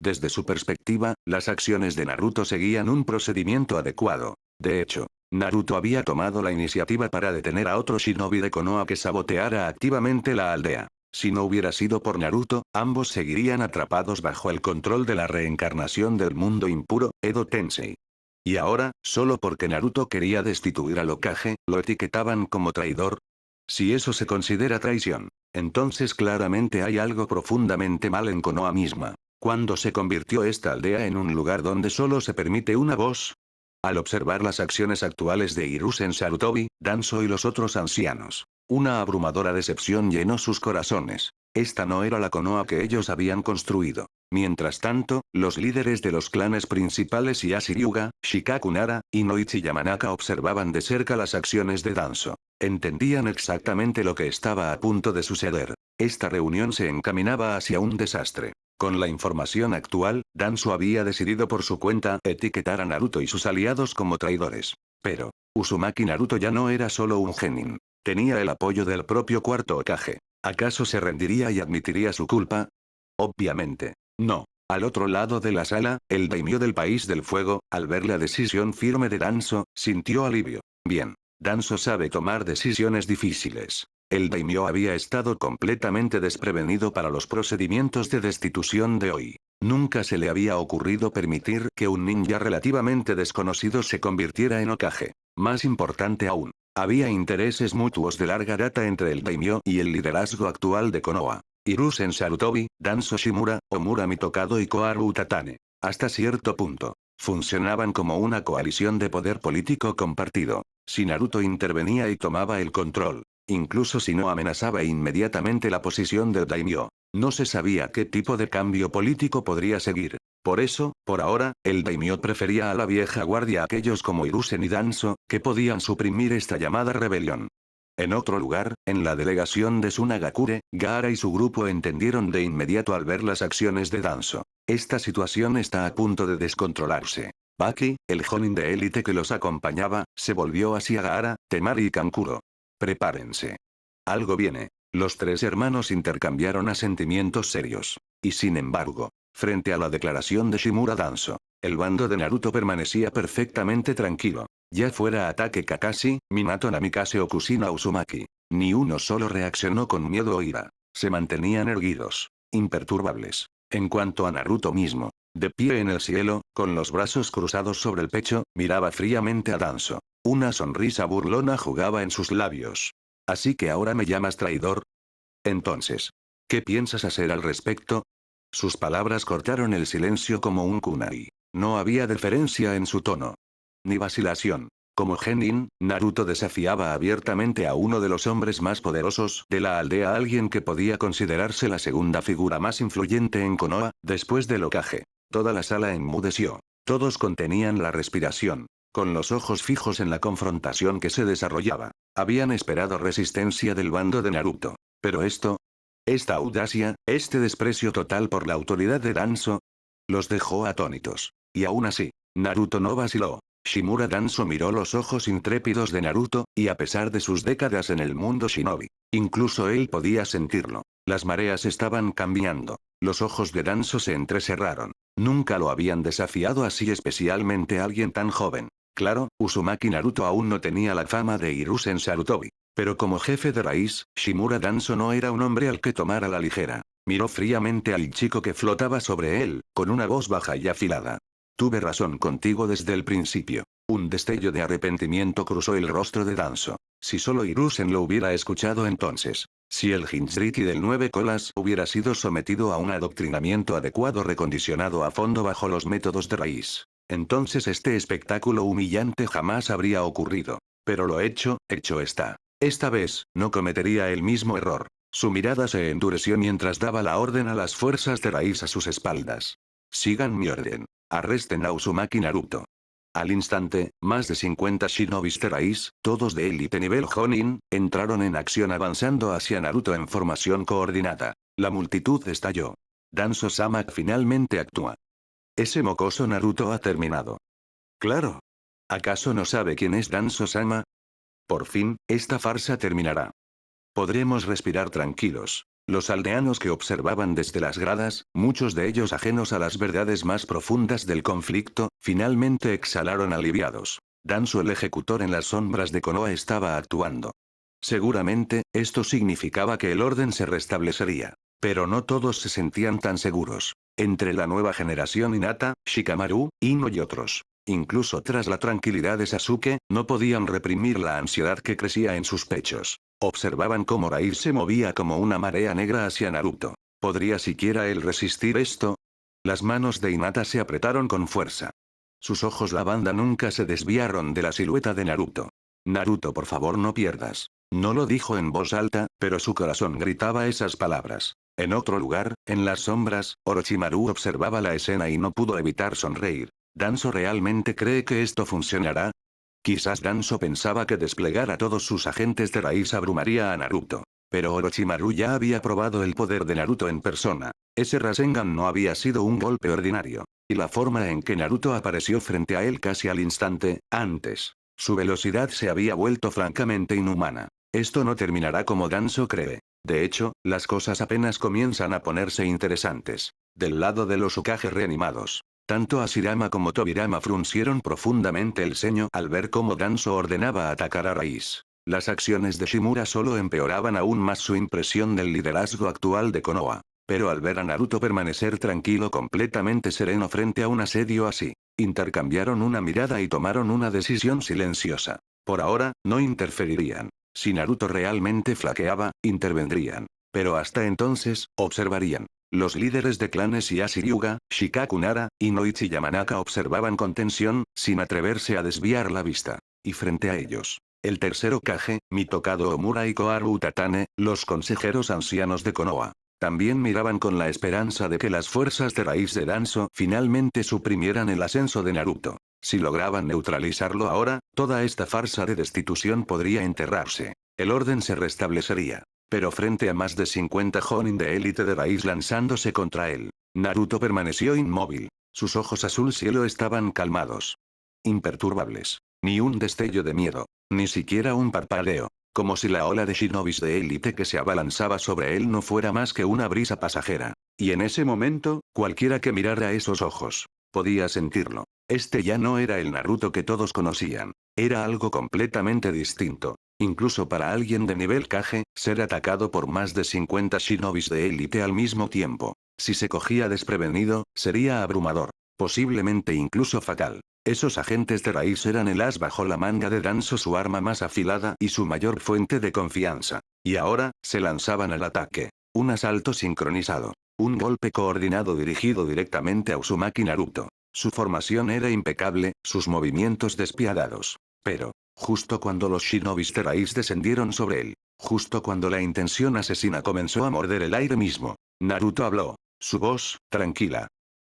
Desde su perspectiva, las acciones de Naruto seguían un procedimiento adecuado. De hecho, Naruto había tomado la iniciativa para detener a otro shinobi de Konoha que saboteara activamente la aldea. Si no hubiera sido por Naruto, ambos seguirían atrapados bajo el control de la reencarnación del mundo impuro, Edo Tensei. Y ahora, solo porque Naruto quería destituir al Hokage, lo etiquetaban como traidor. Si eso se considera traición, entonces claramente hay algo profundamente mal en Konoha misma. ¿Cuándo se convirtió esta aldea en un lugar donde solo se permite una voz? Al observar las acciones actuales de Hiruzen Sarutobi, Danzo y los otros ancianos, una abrumadora decepción llenó sus corazones. Esta no era la Konoha que ellos habían construido. Mientras tanto, los líderes de los clanes principales Yashiyuga, Shikaku Nara, Inoichi Yamanaka observaban de cerca las acciones de Danzo. Entendían exactamente lo que estaba a punto de suceder. Esta reunión se encaminaba hacia un desastre. Con la información actual, Danzo había decidido por su cuenta etiquetar a Naruto y sus aliados como traidores. Pero, Uzumaki Naruto ya no era solo un genin. Tenía el apoyo del propio cuarto Hokage. ¿Acaso se rendiría y admitiría su culpa? Obviamente. No. Al otro lado de la sala, el daimyo del País del Fuego, al ver la decisión firme de Danzo, sintió alivio. Bien. Danzo sabe tomar decisiones difíciles. El daimyo había estado completamente desprevenido para los procedimientos de destitución de hoy. Nunca se le había ocurrido permitir que un ninja relativamente desconocido se convirtiera en Hokage. Más importante aún, había intereses mutuos de larga data entre el daimyo y el liderazgo actual de Konoha. Hiruzen Sarutobi, Danzo Shimura, Omura Mitokado y Koharu Utatane. Hasta cierto punto, funcionaban como una coalición de poder político compartido. Si Naruto intervenía y tomaba el control, incluso si no amenazaba inmediatamente la posición del daimyo, no se sabía qué tipo de cambio político podría seguir. Por eso, por ahora, el daimyo prefería a la vieja guardia a aquellos como Hiruzen y Danzo, que podían suprimir esta llamada rebelión. En otro lugar, en la delegación de Tsunagakure, Gaara y su grupo entendieron de inmediato al ver las acciones de Danzo. Esta situación está a punto de descontrolarse. Baki, el jonin de élite que los acompañaba, se volvió hacia Gaara, Temari y Kankuro. Prepárense. Algo viene. Los tres hermanos intercambiaron asentimientos serios. Y sin embargo, frente a la declaración de Shimura Danzo, el bando de Naruto permanecía perfectamente tranquilo. Ya fuera ataque Kakashi, Minato Namikaze o Kushina Uzumaki. Ni uno solo reaccionó con miedo o ira. Se mantenían erguidos, imperturbables. En cuanto a Naruto mismo, de pie en el cielo, con los brazos cruzados sobre el pecho, miraba fríamente a Danzo. Una sonrisa burlona jugaba en sus labios. ¿Así que ahora me llamas traidor? Entonces, ¿qué piensas hacer al respecto? Sus palabras cortaron el silencio como un kunai. No había deferencia en su tono. Ni vacilación. Como Genin, Naruto desafiaba abiertamente a uno de los hombres más poderosos de la aldea, alguien que podía considerarse la segunda figura más influyente en Konoha, después del Hokage. Toda la sala enmudeció. Todos contenían la respiración, con los ojos fijos en la confrontación que se desarrollaba. Habían esperado resistencia del bando de Naruto. Pero esta audacia, este desprecio total por la autoridad de Danzo, los dejó atónitos. Y aún así, Naruto no vaciló. Shimura Danzo miró los ojos intrépidos de Naruto, y a pesar de sus décadas en el mundo shinobi, incluso él podía sentirlo. Las mareas estaban cambiando. Los ojos de Danzo se entrecerraron. Nunca lo habían desafiado así, especialmente alguien tan joven. Claro, Uzumaki Naruto aún no tenía la fama de Hiruzen Sarutobi. Pero como jefe de raíz, Shimura Danzo no era un hombre al que tomar a la ligera. Miró fríamente al chico que flotaba sobre él, con una voz baja y afilada. Tuve razón contigo desde el principio. Un destello de arrepentimiento cruzó el rostro de Danzo. Si solo Hiruzen lo hubiera escuchado entonces. Si el Jinchuriki del 9 colas hubiera sido sometido a un adoctrinamiento adecuado recondicionado a fondo bajo los métodos de raíz. Entonces este espectáculo humillante jamás habría ocurrido. Pero lo hecho está. Esta vez, no cometería el mismo error. Su mirada se endureció mientras daba la orden a las fuerzas de raíz a sus espaldas. Sigan mi orden. Arresten a Uzumaki Naruto. Al instante, más de 50 shinobis de raíz, todos de élite nivel Jonin, entraron en acción avanzando hacia Naruto en formación coordinada. La multitud estalló. Danzo-sama finalmente actúa. Ese mocoso Naruto ha terminado. Claro. ¿Acaso no sabe quién es Danzo-sama? Por fin, esta farsa terminará. Podremos respirar tranquilos. Los aldeanos que observaban desde las gradas, muchos de ellos ajenos a las verdades más profundas del conflicto, finalmente exhalaron aliviados. Danzo, el ejecutor en las sombras de Konoha, estaba actuando. Seguramente, esto significaba que el orden se restablecería. Pero no todos se sentían tan seguros. Entre la nueva generación Hinata, Shikamaru, Ino y otros. Incluso tras la tranquilidad de Sasuke, no podían reprimir la ansiedad que crecía en sus pechos. Observaban cómo Raíz se movía como una marea negra hacia Naruto. ¿Podría siquiera él resistir esto? Las manos de Hinata se apretaron con fuerza. Sus ojos lavanda nunca se desviaron de la silueta de Naruto. Naruto, por favor, no pierdas. No lo dijo en voz alta, pero su corazón gritaba esas palabras. En otro lugar, en las sombras, Orochimaru observaba la escena y no pudo evitar sonreír. ¿Danzo realmente cree que esto funcionará? Quizás Danzo pensaba que desplegar a todos sus agentes de raíz abrumaría a Naruto. Pero Orochimaru ya había probado el poder de Naruto en persona. Ese Rasengan no había sido un golpe ordinario. Y la forma en que Naruto apareció frente a él casi al instante, antes. Su velocidad se había vuelto francamente inhumana. Esto no terminará como Danzo cree. De hecho, las cosas apenas comienzan a ponerse interesantes. Del lado de los Hokage reanimados. Tanto Hashirama como Tobirama fruncieron profundamente el ceño al ver cómo Danzo ordenaba atacar a raíz. Las acciones de Shimura solo empeoraban aún más su impresión del liderazgo actual de Konoha. Pero al ver a Naruto permanecer tranquilo, completamente sereno frente a un asedio así, intercambiaron una mirada y tomaron una decisión silenciosa. Por ahora, no interferirían. Si Naruto realmente flaqueaba, intervendrían. Pero hasta entonces, observarían. Los líderes de clanes Yashiryu-ga, Shikaku Nara, Inoichi y Yamanaka observaban con tensión, sin atreverse a desviar la vista. Y frente a ellos, el tercer Hokage, Mitokado Omura y Koharu Utatane, los consejeros ancianos de Konoha. También miraban con la esperanza de que las fuerzas de raíz de Danzo finalmente suprimieran el ascenso de Naruto. Si lograban neutralizarlo ahora, toda esta farsa de destitución podría enterrarse. El orden se restablecería. Pero frente a más de 50 Jonin de élite de raíz lanzándose contra él, Naruto permaneció inmóvil. Sus ojos azul cielo estaban calmados. Imperturbables. Ni un destello de miedo. Ni siquiera un parpadeo. como si la ola de shinobis de élite que se abalanzaba sobre él no fuera más que una brisa pasajera. Y en ese momento, cualquiera que mirara esos ojos, podía sentirlo. Este ya no era el Naruto que todos conocían. Era algo completamente distinto. Incluso para alguien de nivel Kage, ser atacado por más de 50 shinobis de élite al mismo tiempo. Si se cogía desprevenido, sería abrumador. Posiblemente incluso fatal. Esos agentes de raíz eran el as bajo la manga de Danzo, su arma más afilada y su mayor fuente de confianza. Y ahora, se lanzaban al ataque. Un asalto sincronizado. Un golpe coordinado dirigido directamente a Uzumaki Naruto. Su formación era impecable, sus movimientos despiadados. Pero, justo cuando los shinobis de raíz descendieron sobre él, justo cuando la intención asesina comenzó a morder el aire mismo, Naruto habló. Su voz, tranquila.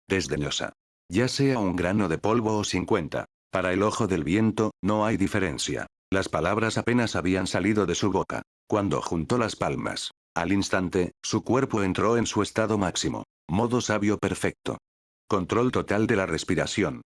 Desdeñosa. Ya sea un grano de polvo o 50. Para el ojo del viento, no hay diferencia. Las palabras apenas habían salido de su boca. Cuando juntó las palmas. Al instante, su cuerpo entró en su estado máximo. Modo sabio perfecto. Control total de la respiración.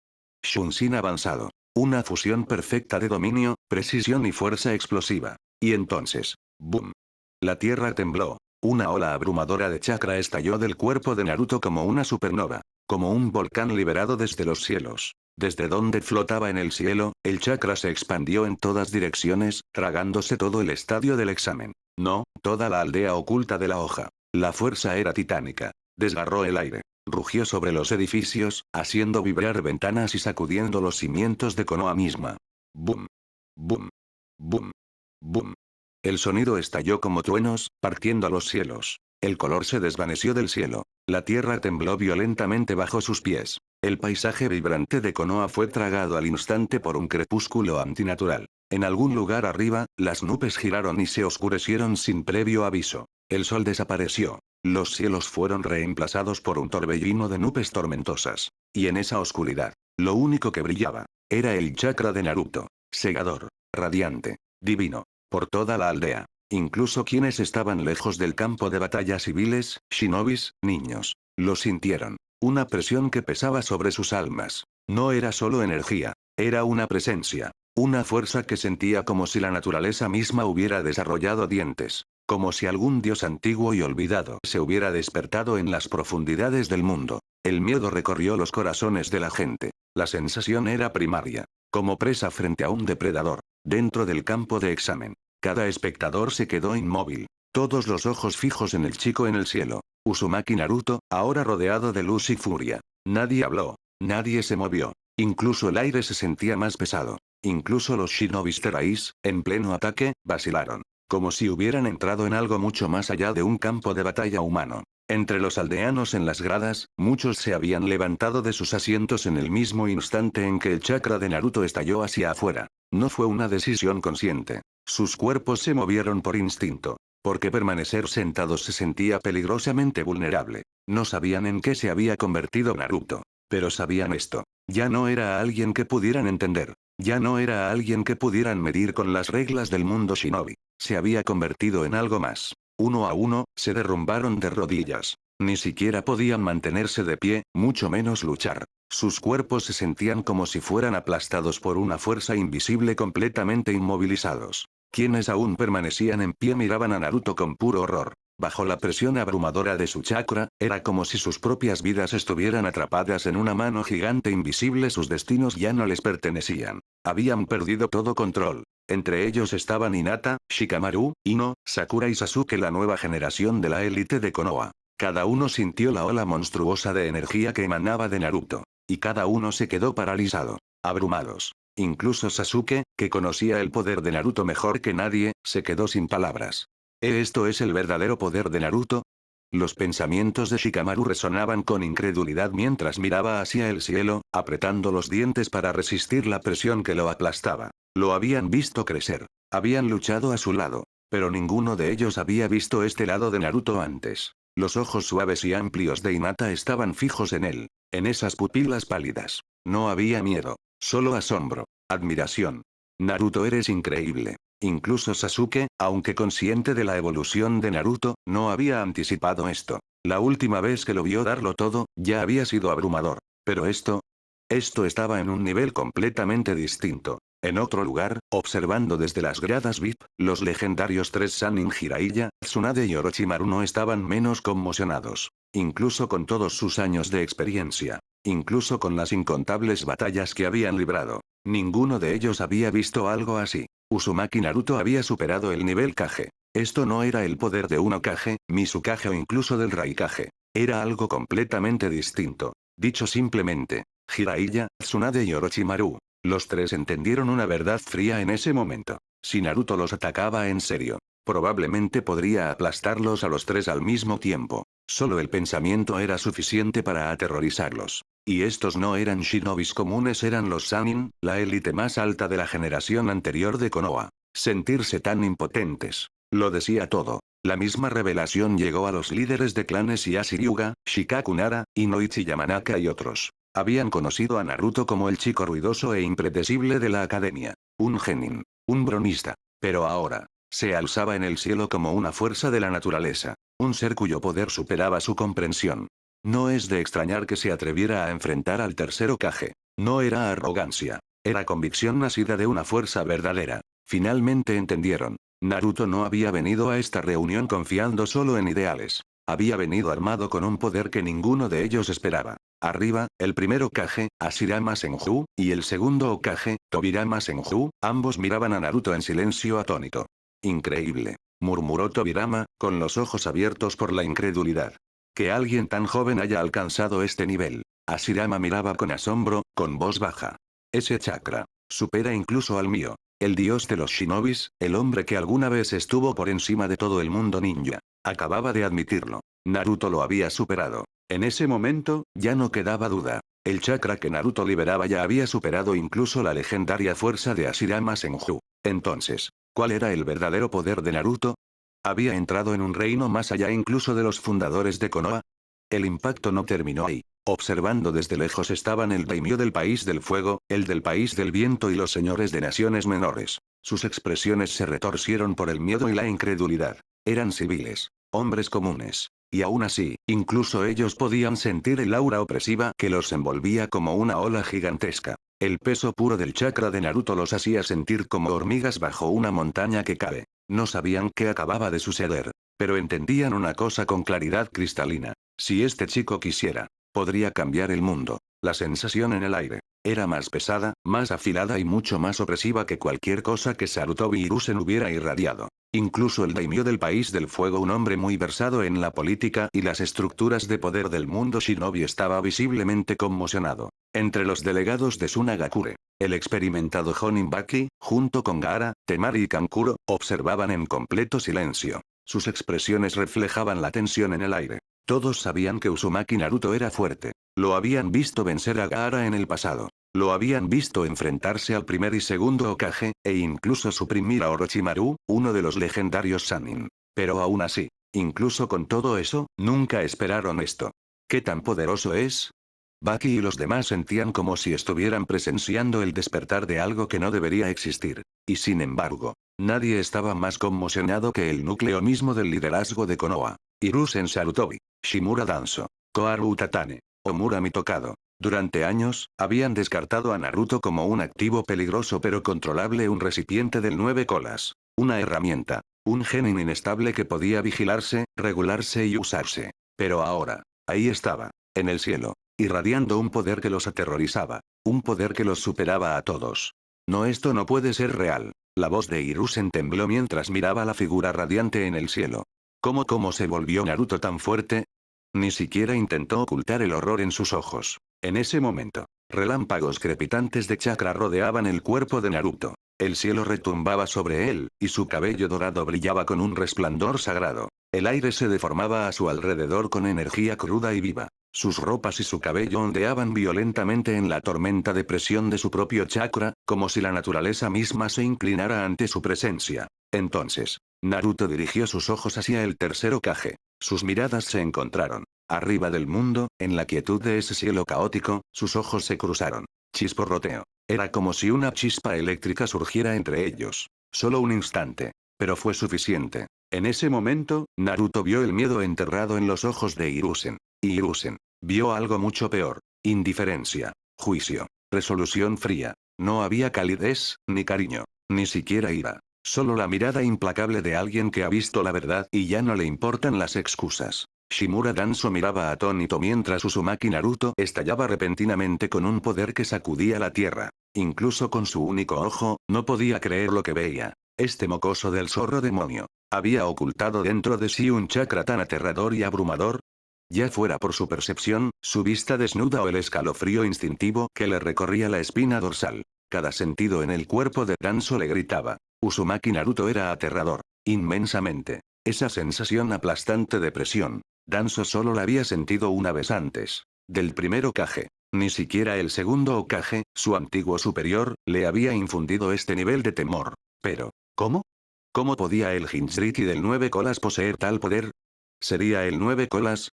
Shunshin avanzado. Una fusión perfecta de dominio, precisión y fuerza explosiva. Y entonces, ¡boom! La tierra tembló. Una ola abrumadora de chakra estalló del cuerpo de Naruto como una supernova. Como un volcán liberado desde los cielos. Desde donde flotaba en el cielo, el chakra se expandió en todas direcciones, tragándose todo el estadio del examen. No, toda la aldea oculta de la hoja. La fuerza era titánica. Desgarró el aire. Rugió sobre los edificios, haciendo vibrar ventanas y sacudiendo los cimientos de Konoha misma. Boom. Boom. Boom. Boom. El sonido estalló como truenos, partiendo a los cielos. El color se desvaneció del cielo. La tierra tembló violentamente bajo sus pies. El paisaje vibrante de Konoha fue tragado al instante por un crepúsculo antinatural. En algún lugar arriba, las nubes giraron y se oscurecieron sin previo aviso. El sol desapareció. Los cielos fueron reemplazados por un torbellino de nubes tormentosas. Y en esa oscuridad, lo único que brillaba, era el chakra de Naruto. Segador. Radiante. Divino. Por toda la aldea. Incluso quienes estaban lejos del campo de batalla civiles, shinobis, niños. Lo sintieron. Una presión que pesaba sobre sus almas. No era solo energía. Era una presencia. Una fuerza que sentía como si la naturaleza misma hubiera desarrollado dientes. Como si algún dios antiguo y olvidado se hubiera despertado en las profundidades del mundo. El miedo recorrió los corazones de la gente. La sensación era primaria. Como presa frente a un depredador. Dentro del campo de examen. Cada espectador se quedó inmóvil. Todos los ojos fijos en el chico en el cielo. Uzumaki Naruto, ahora rodeado de luz y furia. Nadie habló. Nadie se movió. Incluso el aire se sentía más pesado. Incluso los shinobis de raíz, en pleno ataque, vacilaron. Como si hubieran entrado en algo mucho más allá de un campo de batalla humano. Entre los aldeanos en las gradas, muchos se habían levantado de sus asientos en el mismo instante en que el chakra de Naruto estalló hacia afuera. No fue una decisión consciente. Sus cuerpos se movieron por instinto. Porque permanecer sentados se sentía peligrosamente vulnerable. No sabían en qué se había convertido Naruto. Pero sabían esto. Ya no era alguien que pudieran entender. Ya no era alguien que pudieran medir con las reglas del mundo shinobi. Se había convertido en algo más. Uno a uno, se derrumbaron de rodillas. Ni siquiera podían mantenerse de pie, mucho menos luchar. Sus cuerpos se sentían como si fueran aplastados por una fuerza invisible, completamente inmovilizados. Quienes aún permanecían en pie miraban a Naruto con puro horror. Bajo la presión abrumadora de su chakra, era como si sus propias vidas estuvieran atrapadas en una mano gigante invisible. Sus destinos ya no les pertenecían. Habían perdido todo control. Entre ellos estaban Hinata, Shikamaru, Ino, Sakura y Sasuke, la nueva generación de la élite de Konoha. Cada uno sintió la ola monstruosa de energía que emanaba de Naruto. Y cada uno se quedó paralizado. Abrumados. Incluso Sasuke, que conocía el poder de Naruto mejor que nadie, se quedó sin palabras. ¿Esto es el verdadero poder de Naruto? Los pensamientos de Shikamaru resonaban con incredulidad mientras miraba hacia el cielo, apretando los dientes para resistir la presión que lo aplastaba. Lo habían visto crecer. Habían luchado a su lado. Pero ninguno de ellos había visto este lado de Naruto antes. Los ojos suaves y amplios de Hinata estaban fijos en él. En esas pupilas pálidas. No había miedo. Solo asombro. Admiración. Naruto, eres increíble. Incluso Sasuke, aunque consciente de la evolución de Naruto, no había anticipado esto. La última vez que lo vio darlo todo, ya había sido abrumador. Pero esto estaba en un nivel completamente distinto. En otro lugar, observando desde las gradas VIP, los legendarios 3 Sannin Jiraiya, Tsunade y Orochimaru no estaban menos conmocionados. Incluso con todos sus años de experiencia. Incluso con las incontables batallas que habían librado. Ninguno de ellos había visto algo así. Uzumaki Naruto había superado el nivel Kage. Esto no era el poder de un Hokage, Mizukage o incluso del Raikage. Era algo completamente distinto. Dicho simplemente, Jiraiya, Tsunade y Orochimaru. Los tres entendieron una verdad fría en ese momento. Si Naruto los atacaba en serio, probablemente podría aplastarlos a los tres al mismo tiempo. Solo el pensamiento era suficiente para aterrorizarlos. Y estos no eran shinobis comunes, eran los Sannin, la élite más alta de la generación anterior de Konoha. Sentirse tan impotentes. Lo decía todo. La misma revelación llegó a los líderes de clanes Yashiryu Hyuga, Shikaku Nara, Inoichi Yamanaka y otros. Habían conocido a Naruto como el chico ruidoso e impredecible de la academia. Un genin. Un bronista. Pero ahora, se alzaba en el cielo como una fuerza de la naturaleza. Un ser cuyo poder superaba su comprensión. No es de extrañar que se atreviera a enfrentar al tercer Hokage. No era arrogancia. Era convicción nacida de una fuerza verdadera. Finalmente entendieron. Naruto no había venido a esta reunión confiando solo en ideales. Había venido armado con un poder que ninguno de ellos esperaba. Arriba, el primer Hokage, Hashirama Senju, y el segundo Hokage, Tobirama Senju, ambos miraban a Naruto en silencio atónito. Increíble, murmuró Tobirama, con los ojos abiertos por la incredulidad. Que alguien tan joven haya alcanzado este nivel. Hashirama miraba con asombro, con voz baja. Ese chakra. Supera incluso al mío. El dios de los shinobis, el hombre que alguna vez estuvo por encima de todo el mundo ninja. Acababa de admitirlo. Naruto lo había superado. En ese momento, ya no quedaba duda. El chakra que Naruto liberaba ya había superado incluso la legendaria fuerza de Hashirama Senju. Entonces, ¿cuál era el verdadero poder de Naruto? ¿Había entrado en un reino más allá incluso de los fundadores de Konoha? El impacto no terminó ahí. Observando desde lejos estaban el daimyo del país del fuego, el del país del viento y los señores de naciones menores. Sus expresiones se retorcieron por el miedo y la incredulidad. Eran civiles, hombres comunes. Y aún así, incluso ellos podían sentir el aura opresiva que los envolvía como una ola gigantesca. El peso puro del chakra de Naruto los hacía sentir como hormigas bajo una montaña que cae. No sabían qué acababa de suceder. Pero entendían una cosa con claridad cristalina. Si este chico quisiera, podría cambiar el mundo. La sensación en el aire era más pesada, más afilada y mucho más opresiva que cualquier cosa que Sarutobi Hiruzen hubiera irradiado. Incluso el daimyo del país del fuego, un hombre muy versado en la política y las estructuras de poder del mundo shinobi, estaba visiblemente conmocionado. Entre los delegados de Tsunagakure, el experimentado Jonin Baki, junto con Gaara, Temari y Kankuro, observaban en completo silencio. Sus expresiones reflejaban la tensión en el aire. Todos sabían que Uzumaki Naruto era fuerte. Lo habían visto vencer a Gaara en el pasado. Lo habían visto enfrentarse al primer y segundo Hokage, e incluso suprimir a Orochimaru, uno de los legendarios Sannin. Pero aún así, incluso con todo eso, nunca esperaron esto. ¿Qué tan poderoso es? Baki y los demás sentían como si estuvieran presenciando el despertar de algo que no debería existir. Y sin embargo, nadie estaba más conmocionado que el núcleo mismo del liderazgo de Konoha. Hiruzen Sarutobi, Shimura Danzo, Koharu Utatane, Omura Mitokado. Durante años, habían descartado a Naruto como un activo peligroso pero controlable, un recipiente del 9 colas. Una herramienta. Un genin inestable que podía vigilarse, regularse y usarse. Pero ahora, ahí estaba, en el cielo, irradiando un poder que los aterrorizaba. Un poder que los superaba a todos. No, esto no puede ser real. La voz de Hiruzen tembló mientras miraba la figura radiante en el cielo. ¿Cómo se volvió Naruto tan fuerte? Ni siquiera intentó ocultar el horror en sus ojos. En ese momento, relámpagos crepitantes de chakra rodeaban el cuerpo de Naruto. El cielo retumbaba sobre él, y su cabello dorado brillaba con un resplandor sagrado. El aire se deformaba a su alrededor con energía cruda y viva. Sus ropas y su cabello ondeaban violentamente en la tormenta de presión de su propio chakra, como si la naturaleza misma se inclinara ante su presencia. Entonces, Naruto dirigió sus ojos hacia el tercer Hokage. Sus miradas se encontraron. Arriba del mundo, en la quietud de ese cielo caótico, sus ojos se cruzaron. Chisporroteo. Era como si una chispa eléctrica surgiera entre ellos. Solo un instante. Pero fue suficiente. En ese momento, Naruto vio el miedo enterrado en los ojos de Hiruzen. Y Hiruzen vio algo mucho peor. Indiferencia. Juicio. Resolución fría. No había calidez, ni cariño, ni siquiera ira. Solo la mirada implacable de alguien que ha visto la verdad y ya no le importan las excusas. Shimura Danzo miraba atónito mientras Uzumaki Naruto estallaba repentinamente con un poder que sacudía la tierra. Incluso con su único ojo, no podía creer lo que veía. Este mocoso del zorro demonio. ¿Había ocultado dentro de sí un chakra tan aterrador y abrumador? Ya fuera por su percepción, su vista desnuda o el escalofrío instintivo que le recorría la espina dorsal. Cada sentido en el cuerpo de Danzo le gritaba. Uzumaki Naruto era aterrador. Inmensamente. Esa sensación aplastante de presión. Danzo solo la había sentido una vez antes. Del primer Hokage. Ni siquiera el segundo Hokage, su antiguo superior, le había infundido este nivel de temor. Pero, ¿cómo? ¿Cómo podía el Jinchuriki del nueve colas poseer tal poder? ¿Sería el nueve colas?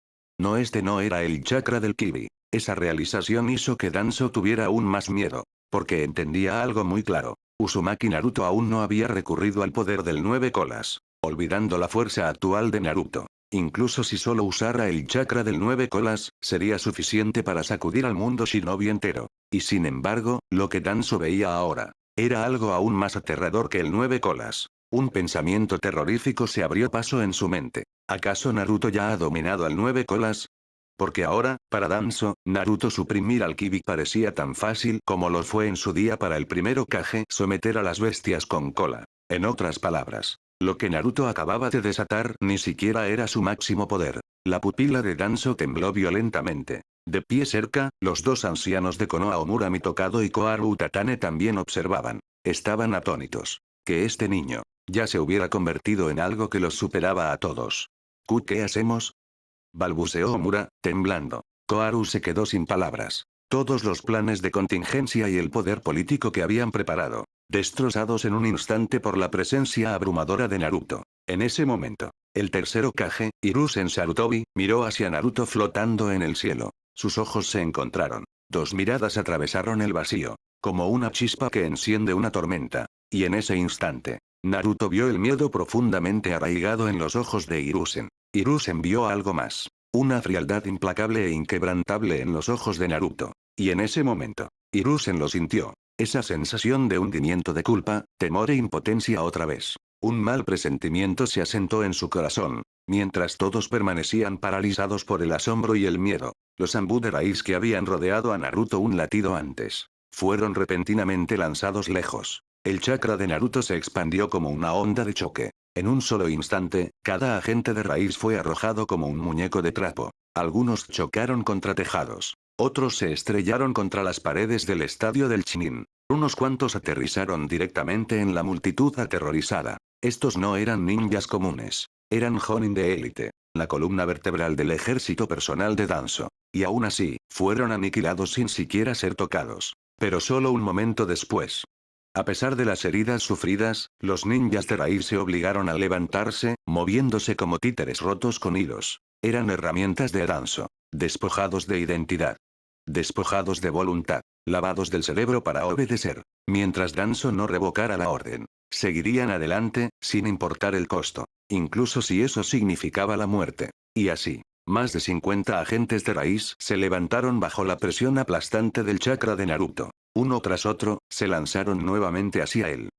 No, este no era el chakra del Kibi. Esa realización hizo que Danzo tuviera aún más miedo. Porque entendía algo muy claro. Uzumaki Naruto aún no había recurrido al poder del nueve colas. Olvidando la fuerza actual de Naruto. Incluso si solo usara el chakra del nueve colas, sería suficiente para sacudir al mundo shinobi entero. Y sin embargo, lo que Danzo veía ahora, era algo aún más aterrador que el nueve colas. Un pensamiento terrorífico se abrió paso en su mente. ¿Acaso Naruto ya ha dominado al nueve colas? Porque ahora, para Danzo, Naruto suprimir al Kibi parecía tan fácil como lo fue en su día para el primer Hokage someter a las bestias con cola. En otras palabras, lo que Naruto acababa de desatar ni siquiera era su máximo poder. La pupila de Danzo tembló violentamente. De pie cerca, los dos ancianos de Konoha Omura Mitokado y Koharu Utatane también observaban. Estaban atónitos. Que este niño ya se hubiera convertido en algo que los superaba a todos. ¿Qué hacemos? Balbuceó Omura, temblando. Koharu se quedó sin palabras. Todos los planes de contingencia y el poder político que habían preparado, destrozados en un instante por la presencia abrumadora de Naruto. En ese momento, el tercer Hokage, Hiruzen Sarutobi, miró hacia Naruto flotando en el cielo. Sus ojos se encontraron. Dos miradas atravesaron el vacío, como una chispa que enciende una tormenta. Y en ese instante, Naruto vio el miedo profundamente arraigado en los ojos de Hiruzen. Hiruzen vio algo más. Una frialdad implacable e inquebrantable en los ojos de Naruto. Y en ese momento, Hiruzen lo sintió. Esa sensación de hundimiento de culpa, temor e impotencia otra vez. Un mal presentimiento se asentó en su corazón. Mientras todos permanecían paralizados por el asombro y el miedo, los Anbu de raíz que habían rodeado a Naruto un latido antes, fueron repentinamente lanzados lejos. El chakra de Naruto se expandió como una onda de choque. En un solo instante, cada agente de raíz fue arrojado como un muñeco de trapo. Algunos chocaron contra tejados. Otros se estrellaron contra las paredes del estadio del Chunin. Unos cuantos aterrizaron directamente en la multitud aterrorizada. Estos no eran ninjas comunes. Eran Jonin de élite. La columna vertebral del ejército personal de Danzo. Y aún así, fueron aniquilados sin siquiera ser tocados. Pero solo un momento después. A pesar de las heridas sufridas, los ninjas de raíz se obligaron a levantarse, moviéndose como títeres rotos con hilos. Eran herramientas de Danzo. Despojados de identidad. Despojados de voluntad. Lavados del cerebro para obedecer. Mientras Danzo no revocara la orden. Seguirían adelante, sin importar el costo. Incluso si eso significaba la muerte. Y así. Más de 50 agentes de raíz se levantaron bajo la presión aplastante del chakra de Naruto. Uno tras otro, se lanzaron nuevamente hacia él.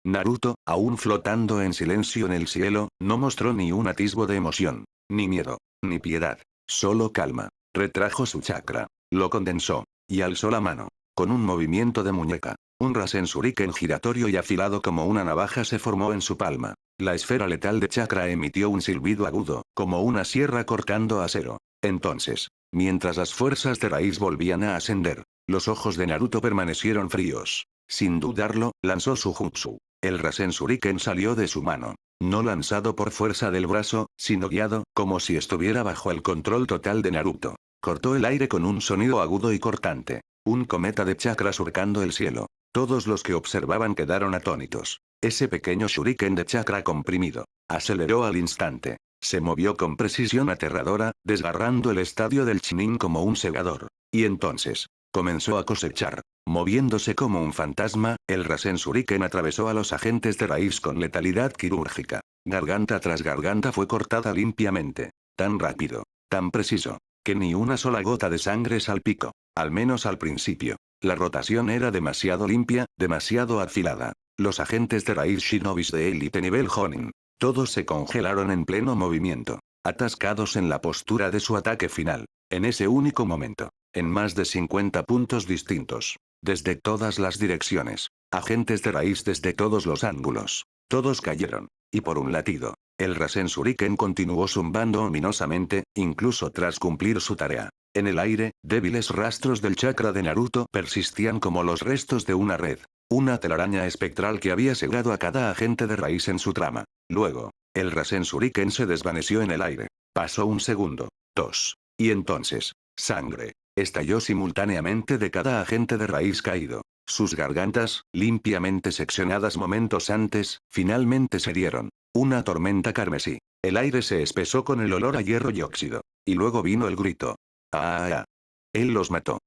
Naruto, aún flotando en silencio en el cielo, no mostró ni un atisbo de emoción, ni miedo, ni piedad. Solo calma. Retrajo su chakra. Lo condensó. Y alzó la mano. Con un movimiento de muñeca. Un Rasen Shuriken giratorio y afilado como una navaja se formó en su palma. La esfera letal de chakra emitió un silbido agudo, como una sierra cortando acero. Entonces, mientras las fuerzas de raíz volvían a ascender, los ojos de Naruto permanecieron fríos. Sin dudarlo, lanzó su jutsu. El Rasen Shuriken salió de su mano. No lanzado por fuerza del brazo, sino guiado, como si estuviera bajo el control total de Naruto. Cortó el aire con un sonido agudo y cortante. Un cometa de chakra surcando el cielo. Todos los que observaban quedaron atónitos. Ese pequeño shuriken de chakra comprimido. Aceleró al instante. Se movió con precisión aterradora, desgarrando el estadio del Chunin como un segador. Y entonces, comenzó a cosechar. Moviéndose como un fantasma, el Rasen Shuriken atravesó a los agentes de raíz con letalidad quirúrgica. Garganta tras garganta fue cortada limpiamente. Tan rápido. Tan preciso. Que ni una sola gota de sangre salpicó. Al menos al principio. La rotación era demasiado limpia, demasiado afilada. Los agentes de raíz shinobis de élite nivel Jonin. Todos se congelaron en pleno movimiento, atascados en la postura de su ataque final. En ese único momento, en más de 50 puntos distintos, desde todas las direcciones, agentes de raíz desde todos los ángulos. Todos cayeron. Y por un latido, el Rasen Shuriken continuó zumbando ominosamente, incluso tras cumplir su tarea. En el aire, débiles rastros del chakra de Naruto persistían como los restos de una red. Una telaraña espectral que había cegado a cada agente de raíz en su trama. Luego, el Rasen Shuriken se desvaneció en el aire. Pasó un segundo, dos. Y entonces, sangre. Estalló simultáneamente de cada agente de raíz caído. Sus gargantas, limpiamente seccionadas momentos antes, finalmente se dieron. Una tormenta carmesí. El aire se espesó con el olor a hierro y óxido. Y luego vino el grito. ¡Ah! Él los mató.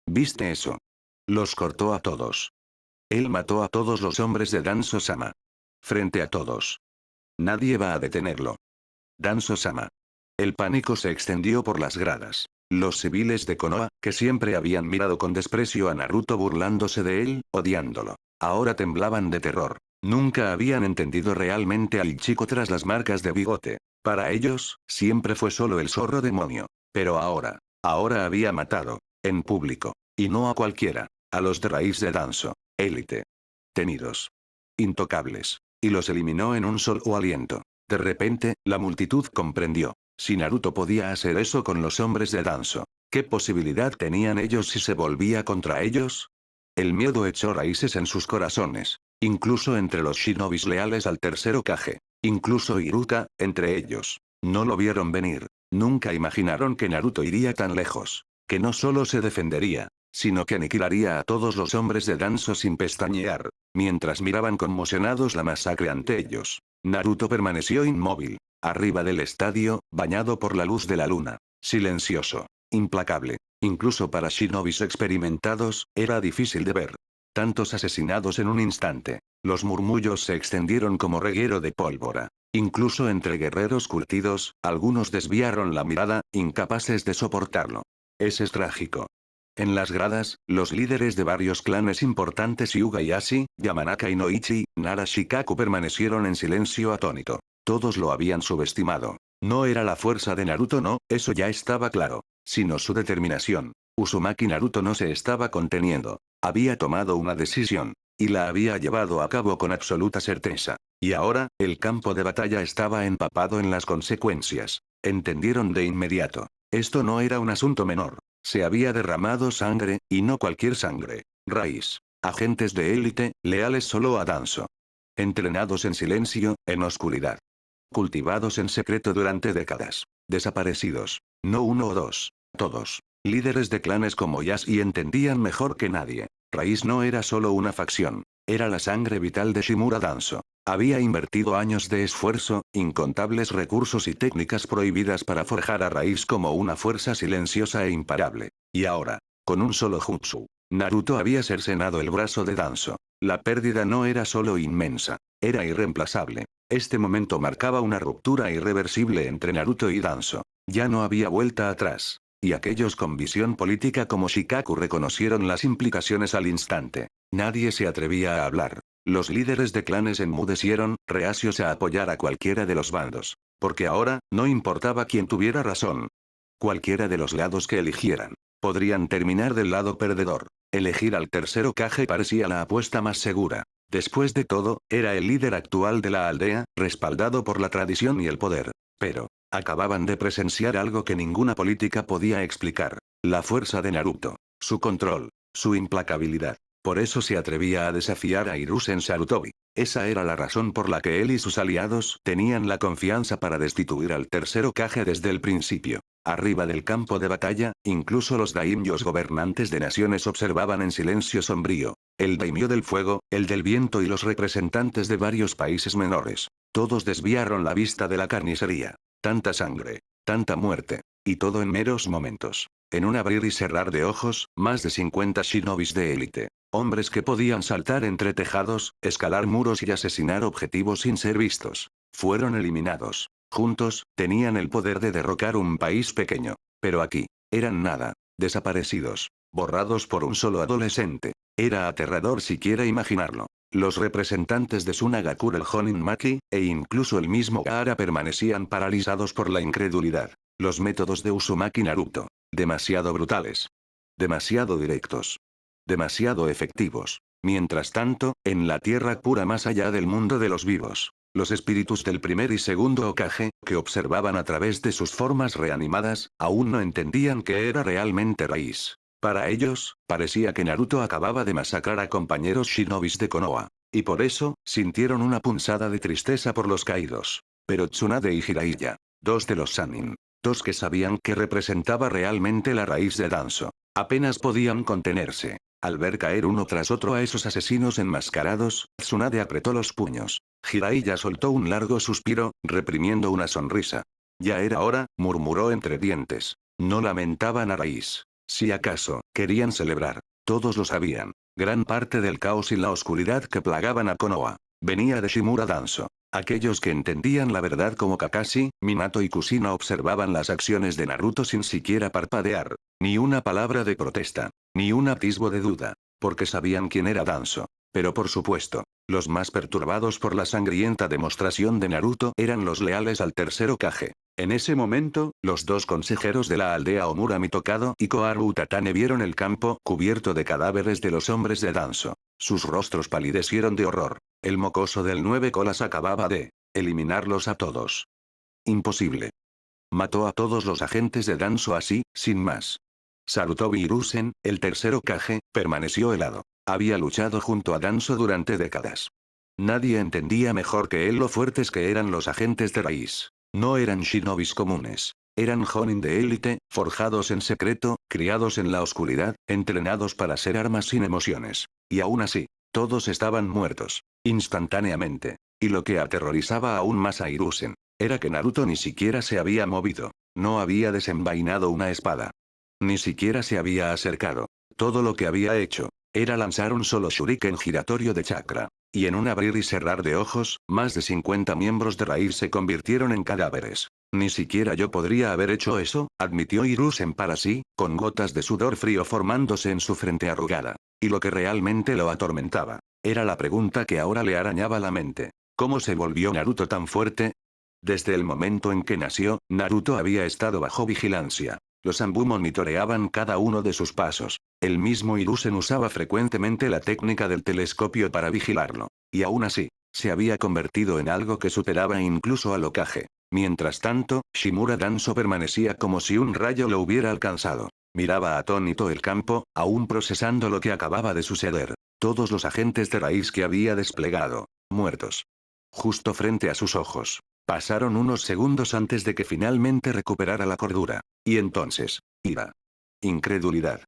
¿Viste eso? Los cortó a todos. Él mató a todos los hombres de Danzo-sama. Frente a todos. Nadie va a detenerlo. Danzo-sama. El pánico se extendió por las gradas. Los civiles de Konoha, que siempre habían mirado con desprecio a Naruto burlándose de él, odiándolo, ahora temblaban de terror. Nunca habían entendido realmente al chico tras las marcas de bigote. Para ellos, siempre fue solo el zorro demonio. Pero ahora había matado, en público, y no a cualquiera, a los de raíz de Danzo, élite. Tenidos. Intocables. Y los eliminó en un solo aliento. De repente, la multitud comprendió. Si Naruto podía hacer eso con los hombres de Danzo, ¿qué posibilidad tenían ellos si se volvía contra ellos? El miedo echó raíces en sus corazones, incluso entre los shinobis leales al tercer Hokage, incluso Iruka, entre ellos. No lo vieron venir, nunca imaginaron que Naruto iría tan lejos, que no solo se defendería, sino que aniquilaría a todos los hombres de Danzo sin pestañear, mientras miraban conmocionados la masacre ante ellos. Naruto permaneció inmóvil, arriba del estadio, bañado por la luz de la luna, silencioso, implacable. Incluso para shinobis experimentados, era difícil de ver. Tantos asesinados en un instante. Los murmullos se extendieron como reguero de pólvora. Incluso entre guerreros curtidos, algunos desviaron la mirada, incapaces de soportarlo. Es trágico. En las gradas, los líderes de varios clanes importantes Hyuga y Ashi, Yamanaka y Noichi, Nara Shikaku permanecieron en silencio atónito. Todos lo habían subestimado. No era la fuerza de Naruto, no, eso ya estaba claro, sino su determinación. Uzumaki Naruto no se estaba conteniendo. Había tomado una decisión, y la había llevado a cabo con absoluta certeza. Y ahora, el campo de batalla estaba empapado en las consecuencias. Entendieron de inmediato. Esto no era un asunto menor. Se había derramado sangre, y no cualquier sangre. Raíz. Agentes de élite, leales solo a Danzo. Entrenados en silencio, en oscuridad. Cultivados en secreto durante décadas. Desaparecidos. No uno o dos. Todos. Líderes de clanes como Yasuo entendían mejor que nadie. Raíz no era solo una facción. Era la sangre vital de Shimura Danzo. Había invertido años de esfuerzo, incontables recursos y técnicas prohibidas para forjar a Raíz como una fuerza silenciosa e imparable. Y ahora, con un solo jutsu, Naruto había cercenado el brazo de Danzo. La pérdida no era solo inmensa, era irreemplazable. Este momento marcaba una ruptura irreversible entre Naruto y Danzo. Ya no había vuelta atrás. Y aquellos con visión política como Shikaku reconocieron las implicaciones al instante. Nadie se atrevía a hablar. Los líderes de clanes enmudecieron, reacios a apoyar a cualquiera de los bandos. Porque ahora, no importaba quién tuviera razón. Cualquiera de los lados que eligieran, podrían terminar del lado perdedor. Elegir al tercer Hokage parecía la apuesta más segura. Después de todo, era el líder actual de la aldea, respaldado por la tradición y el poder. Pero, acababan de presenciar algo que ninguna política podía explicar. La fuerza de Naruto. Su control. Su implacabilidad. Por eso se atrevía a desafiar a Hiruzen Sarutobi. Esa era la razón por la que él y sus aliados tenían la confianza para destituir al tercer Hokage desde el principio. Arriba del campo de batalla, incluso los daimyos gobernantes de naciones observaban en silencio sombrío. El daimyo del fuego, el del viento y los representantes de varios países menores. Todos desviaron la vista de la carnicería. Tanta sangre. Tanta muerte. Y todo en meros momentos. En un abrir y cerrar de ojos, más de 50 shinobis de élite. Hombres que podían saltar entre tejados, escalar muros y asesinar objetivos sin ser vistos. Fueron eliminados. Juntos, tenían el poder de derrocar un país pequeño. Pero aquí, eran nada. Desaparecidos. borrados por un solo adolescente. Era aterrador siquiera imaginarlo. Los representantes de Tsunagakure el Jonin Maki, e incluso el mismo Gaara permanecían paralizados por la incredulidad. Los métodos de Uzumaki Naruto. Demasiado brutales. Demasiado directos. Demasiado efectivos. Mientras tanto, en la tierra pura más allá del mundo de los vivos, los espíritus del primer y segundo Hokage, que observaban a través de sus formas reanimadas, aún no entendían qué era realmente raíz. Para ellos, parecía que Naruto acababa de masacrar a compañeros shinobis de Konoha. Y por eso, sintieron una punzada de tristeza por los caídos. Pero Tsunade y Jiraiya, dos de los Sannin, dos que sabían que representaba realmente la raíz de Danzo, apenas podían contenerse. Al ver caer uno tras otro a esos asesinos enmascarados, Tsunade apretó los puños. Jiraiya soltó un largo suspiro, reprimiendo una sonrisa. Ya era hora, murmuró entre dientes. No lamentaban a raíz. Si acaso, querían celebrar. Todos lo sabían. Gran parte del caos y la oscuridad que plagaban a Konoha venía de Shimura Danzo. Aquellos que entendían la verdad como Kakashi, Minato y Kushina observaban las acciones de Naruto sin siquiera parpadear. Ni una palabra de protesta. Ni un atisbo de duda. Porque sabían quién era Danzo. Pero por supuesto, los más perturbados por la sangrienta demostración de Naruto eran los leales al tercer Hokage. En ese momento, los dos consejeros de la aldea Omura Mitokado y Koharu Utatane vieron el campo cubierto de cadáveres de los hombres de Danzo. Sus rostros palidecieron de horror. El mocoso del 9 colas acababa de eliminarlos a todos. Imposible. Mató a todos los agentes de Danzo así, sin más. Sarutobi Hiruzen, el tercer Hokage, permaneció helado. Había luchado junto a Danzo durante décadas. Nadie entendía mejor que él lo fuertes que eran los agentes de raíz. No eran shinobis comunes. Eran Jonin de élite, forjados en secreto, criados en la oscuridad, entrenados para ser armas sin emociones. Y aún así, todos estaban muertos. Instantáneamente. Y lo que aterrorizaba aún más a Hiruzen, era que Naruto ni siquiera se había movido. No había desenvainado una espada. Ni siquiera se había acercado. Todo lo que había hecho era lanzar un solo shuriken giratorio de chakra. Y en un abrir y cerrar de ojos, más de 50 miembros de raíz se convirtieron en cadáveres. Ni siquiera yo podría haber hecho eso, admitió Hiruzen para sí, con gotas de sudor frío formándose en su frente arrugada. Y lo que realmente lo atormentaba, era la pregunta que ahora le arañaba la mente. ¿Cómo se volvió Naruto tan fuerte? Desde el momento en que nació, Naruto había estado bajo vigilancia. Los Anbu monitoreaban cada uno de sus pasos. El mismo Hiruzen usaba frecuentemente la técnica del telescopio para vigilarlo. Y aún así, se había convertido en algo que superaba incluso al Hokage. Mientras tanto, Shimura Danzo permanecía como si un rayo lo hubiera alcanzado. Miraba atónito el campo, aún procesando lo que acababa de suceder. Todos los agentes de raíz que había desplegado, muertos. Justo frente a sus ojos. Pasaron unos segundos antes de que finalmente recuperara la cordura. Y entonces, ira. Incredulidad.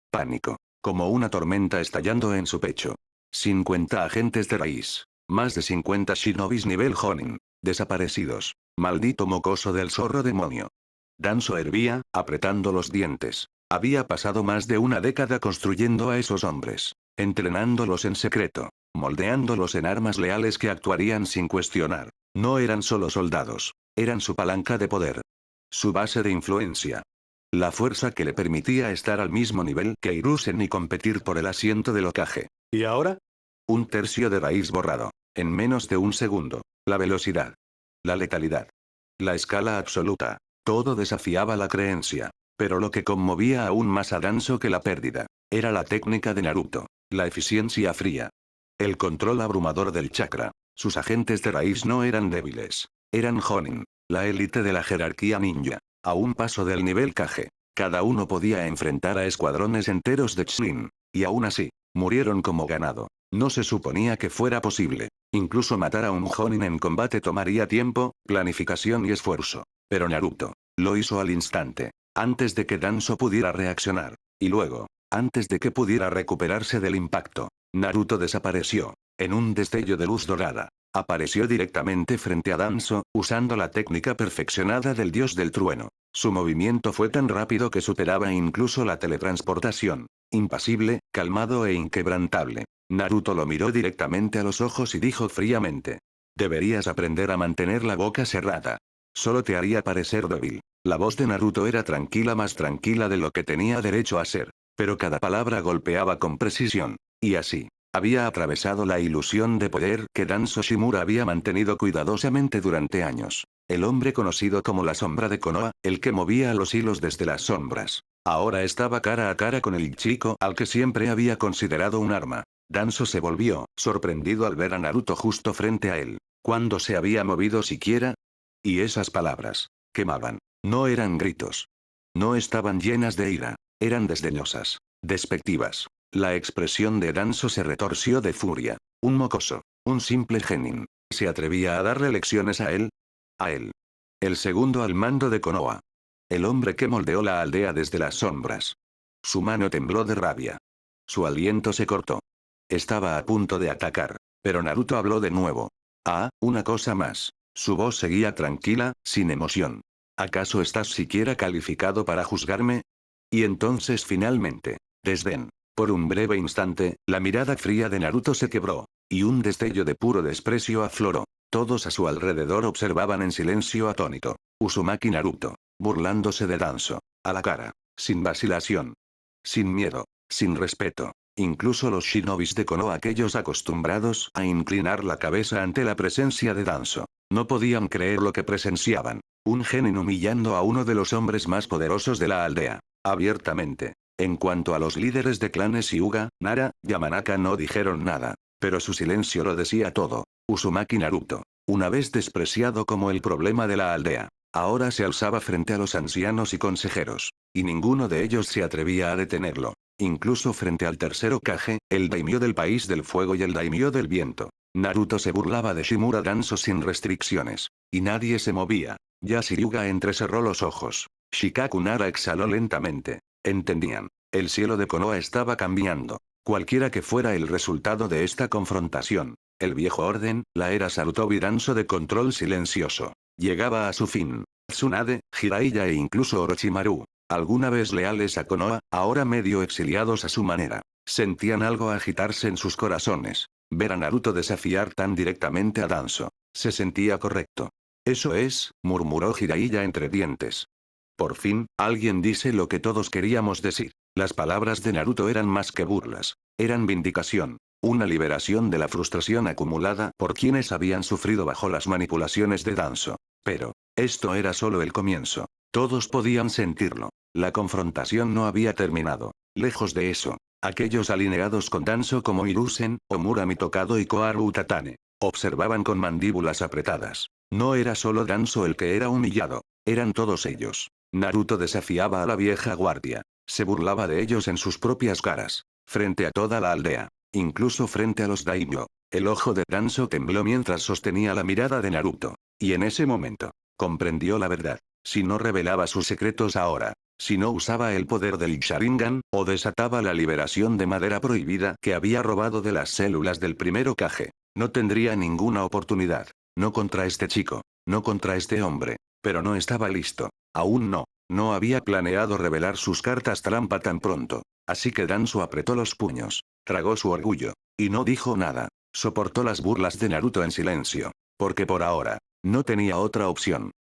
Pánico. Como una tormenta estallando en su pecho. 50 agentes de raíz. Más de 50 shinobis nivel Jonin. Desaparecidos. Maldito mocoso del zorro demonio. Danzo hervía, apretando los dientes. Había pasado más de una década construyendo a esos hombres. Entrenándolos en secreto. Moldeándolos en armas leales que actuarían sin cuestionar. No eran solo soldados. Eran su palanca de poder. Su base de influencia. La fuerza que le permitía estar al mismo nivel que Hiruzen y competir por el asiento del Hokage. ¿Y ahora? Un tercio de raíz borrado. En menos de un segundo. La velocidad. La letalidad. La escala absoluta. Todo desafiaba la creencia. Pero lo que conmovía aún más a Danzo que la pérdida, era la técnica de Naruto. La eficiencia fría. El control abrumador del chakra. Sus agentes de raíz no eran débiles. Eran Jonin. La élite de la jerarquía ninja. A un paso del nivel Kage. Cada uno podía enfrentar a escuadrones enteros de Chunin. Y aún así, murieron como ganado. No se suponía que fuera posible. Incluso matar a un Jonin en combate tomaría tiempo, planificación y esfuerzo. Pero Naruto lo hizo al instante. Antes de que Danzo pudiera reaccionar. Y luego, antes de que pudiera recuperarse del impacto, Naruto desapareció. En un destello de luz dorada. Apareció directamente frente a Danzo, usando la técnica perfeccionada del dios del trueno. Su movimiento fue tan rápido que superaba incluso la teletransportación. Impasible, calmado e inquebrantable. Naruto lo miró directamente a los ojos y dijo fríamente. Deberías aprender a mantener la boca cerrada. Solo te haría parecer débil. La voz de Naruto era tranquila, más tranquila de lo que tenía derecho a ser. Pero cada palabra golpeaba con precisión. Y así, había atravesado la ilusión de poder que Danzo Shimura había mantenido cuidadosamente durante años. El hombre conocido como la sombra de Konoha, el que movía los hilos desde las sombras. Ahora estaba cara a cara con el chico al que siempre había considerado un arma. Danzo se volvió, sorprendido al ver a Naruto justo frente a él. ¿Cuándo se había movido siquiera? Y esas palabras. Quemaban. No eran gritos. No estaban llenas de ira. Eran desdeñosas. Despectivas. La expresión de Danzo se retorció de furia. Un mocoso. Un simple genin. ¿Se atrevía a darle lecciones a él? A él. El segundo al mando de Konoha. El hombre que moldeó la aldea desde las sombras. Su mano tembló de rabia. Su aliento se cortó. Estaba a punto de atacar. Pero Naruto habló de nuevo. Ah, una cosa más. Su voz seguía tranquila, sin emoción. ¿Acaso estás siquiera calificado para juzgarme? Y entonces finalmente. Desdén. Por un breve instante, la mirada fría de Naruto se quebró. Y un destello de puro desprecio afloró. Todos a su alrededor observaban en silencio atónito. Uzumaki Naruto. Burlándose de Danzo. A la cara. Sin vacilación. Sin miedo. Sin respeto. Incluso los shinobis de Konoha, aquellos acostumbrados a inclinar la cabeza ante la presencia de Danzo, no podían creer lo que presenciaban. Un genin humillando a uno de los hombres más poderosos de la aldea. Abiertamente. En cuanto a los líderes de clanes Hyuga, Nara, Yamanaka no dijeron nada. Pero su silencio lo decía todo. Uzumaki Naruto. Una vez despreciado como el problema de la aldea. Ahora se alzaba frente a los ancianos y consejeros. Y ninguno de ellos se atrevía a detenerlo. Incluso frente al tercer Hokage, el daimyo del país del fuego y el daimyo del viento. Naruto se burlaba de Shimura Danzo sin restricciones. Y nadie se movía. Yashiyuga entrecerró los ojos. Shikaku Nara exhaló lentamente. Entendían. El cielo de Konoha estaba cambiando. Cualquiera que fuera el resultado de esta confrontación. El viejo orden, la era Sarutobi Danzo de control silencioso. Llegaba a su fin. Tsunade, Jiraiya e incluso Orochimaru. Alguna vez leales a Konoha, ahora medio exiliados a su manera. Sentían algo agitarse en sus corazones. Ver a Naruto desafiar tan directamente a Danzo. Se sentía correcto. Eso es, murmuró Jiraiya entre dientes. Por fin, alguien dice lo que todos queríamos decir. Las palabras de Naruto eran más que burlas. Eran vindicación. Una liberación de la frustración acumulada por quienes habían sufrido bajo las manipulaciones de Danzo. Pero, esto era solo el comienzo. Todos podían sentirlo. La confrontación no había terminado. Lejos de eso, aquellos alineados con Danzo como Hiruzen, Omura Mitokado y Koharu Utatane, observaban con mandíbulas apretadas. No era solo Danzo el que era humillado. Eran todos ellos. Naruto desafiaba a la vieja guardia. Se burlaba de ellos en sus propias caras. Frente a toda la aldea. Incluso frente a los daimyo. El ojo de Danzo tembló mientras sostenía la mirada de Naruto. Y en ese momento, comprendió la verdad. Si no revelaba sus secretos ahora, si no usaba el poder del Sharingan, o desataba la liberación de madera prohibida que había robado de las células del primer Hokage, no tendría ninguna oportunidad. No contra este chico, no contra este hombre. Pero no estaba listo. Aún no. No había planeado revelar sus cartas trampa tan pronto. Así que Danzo apretó los puños. Tragó su orgullo. Y no dijo nada. Soportó las burlas de Naruto en silencio. Porque por ahora, no tenía otra opción.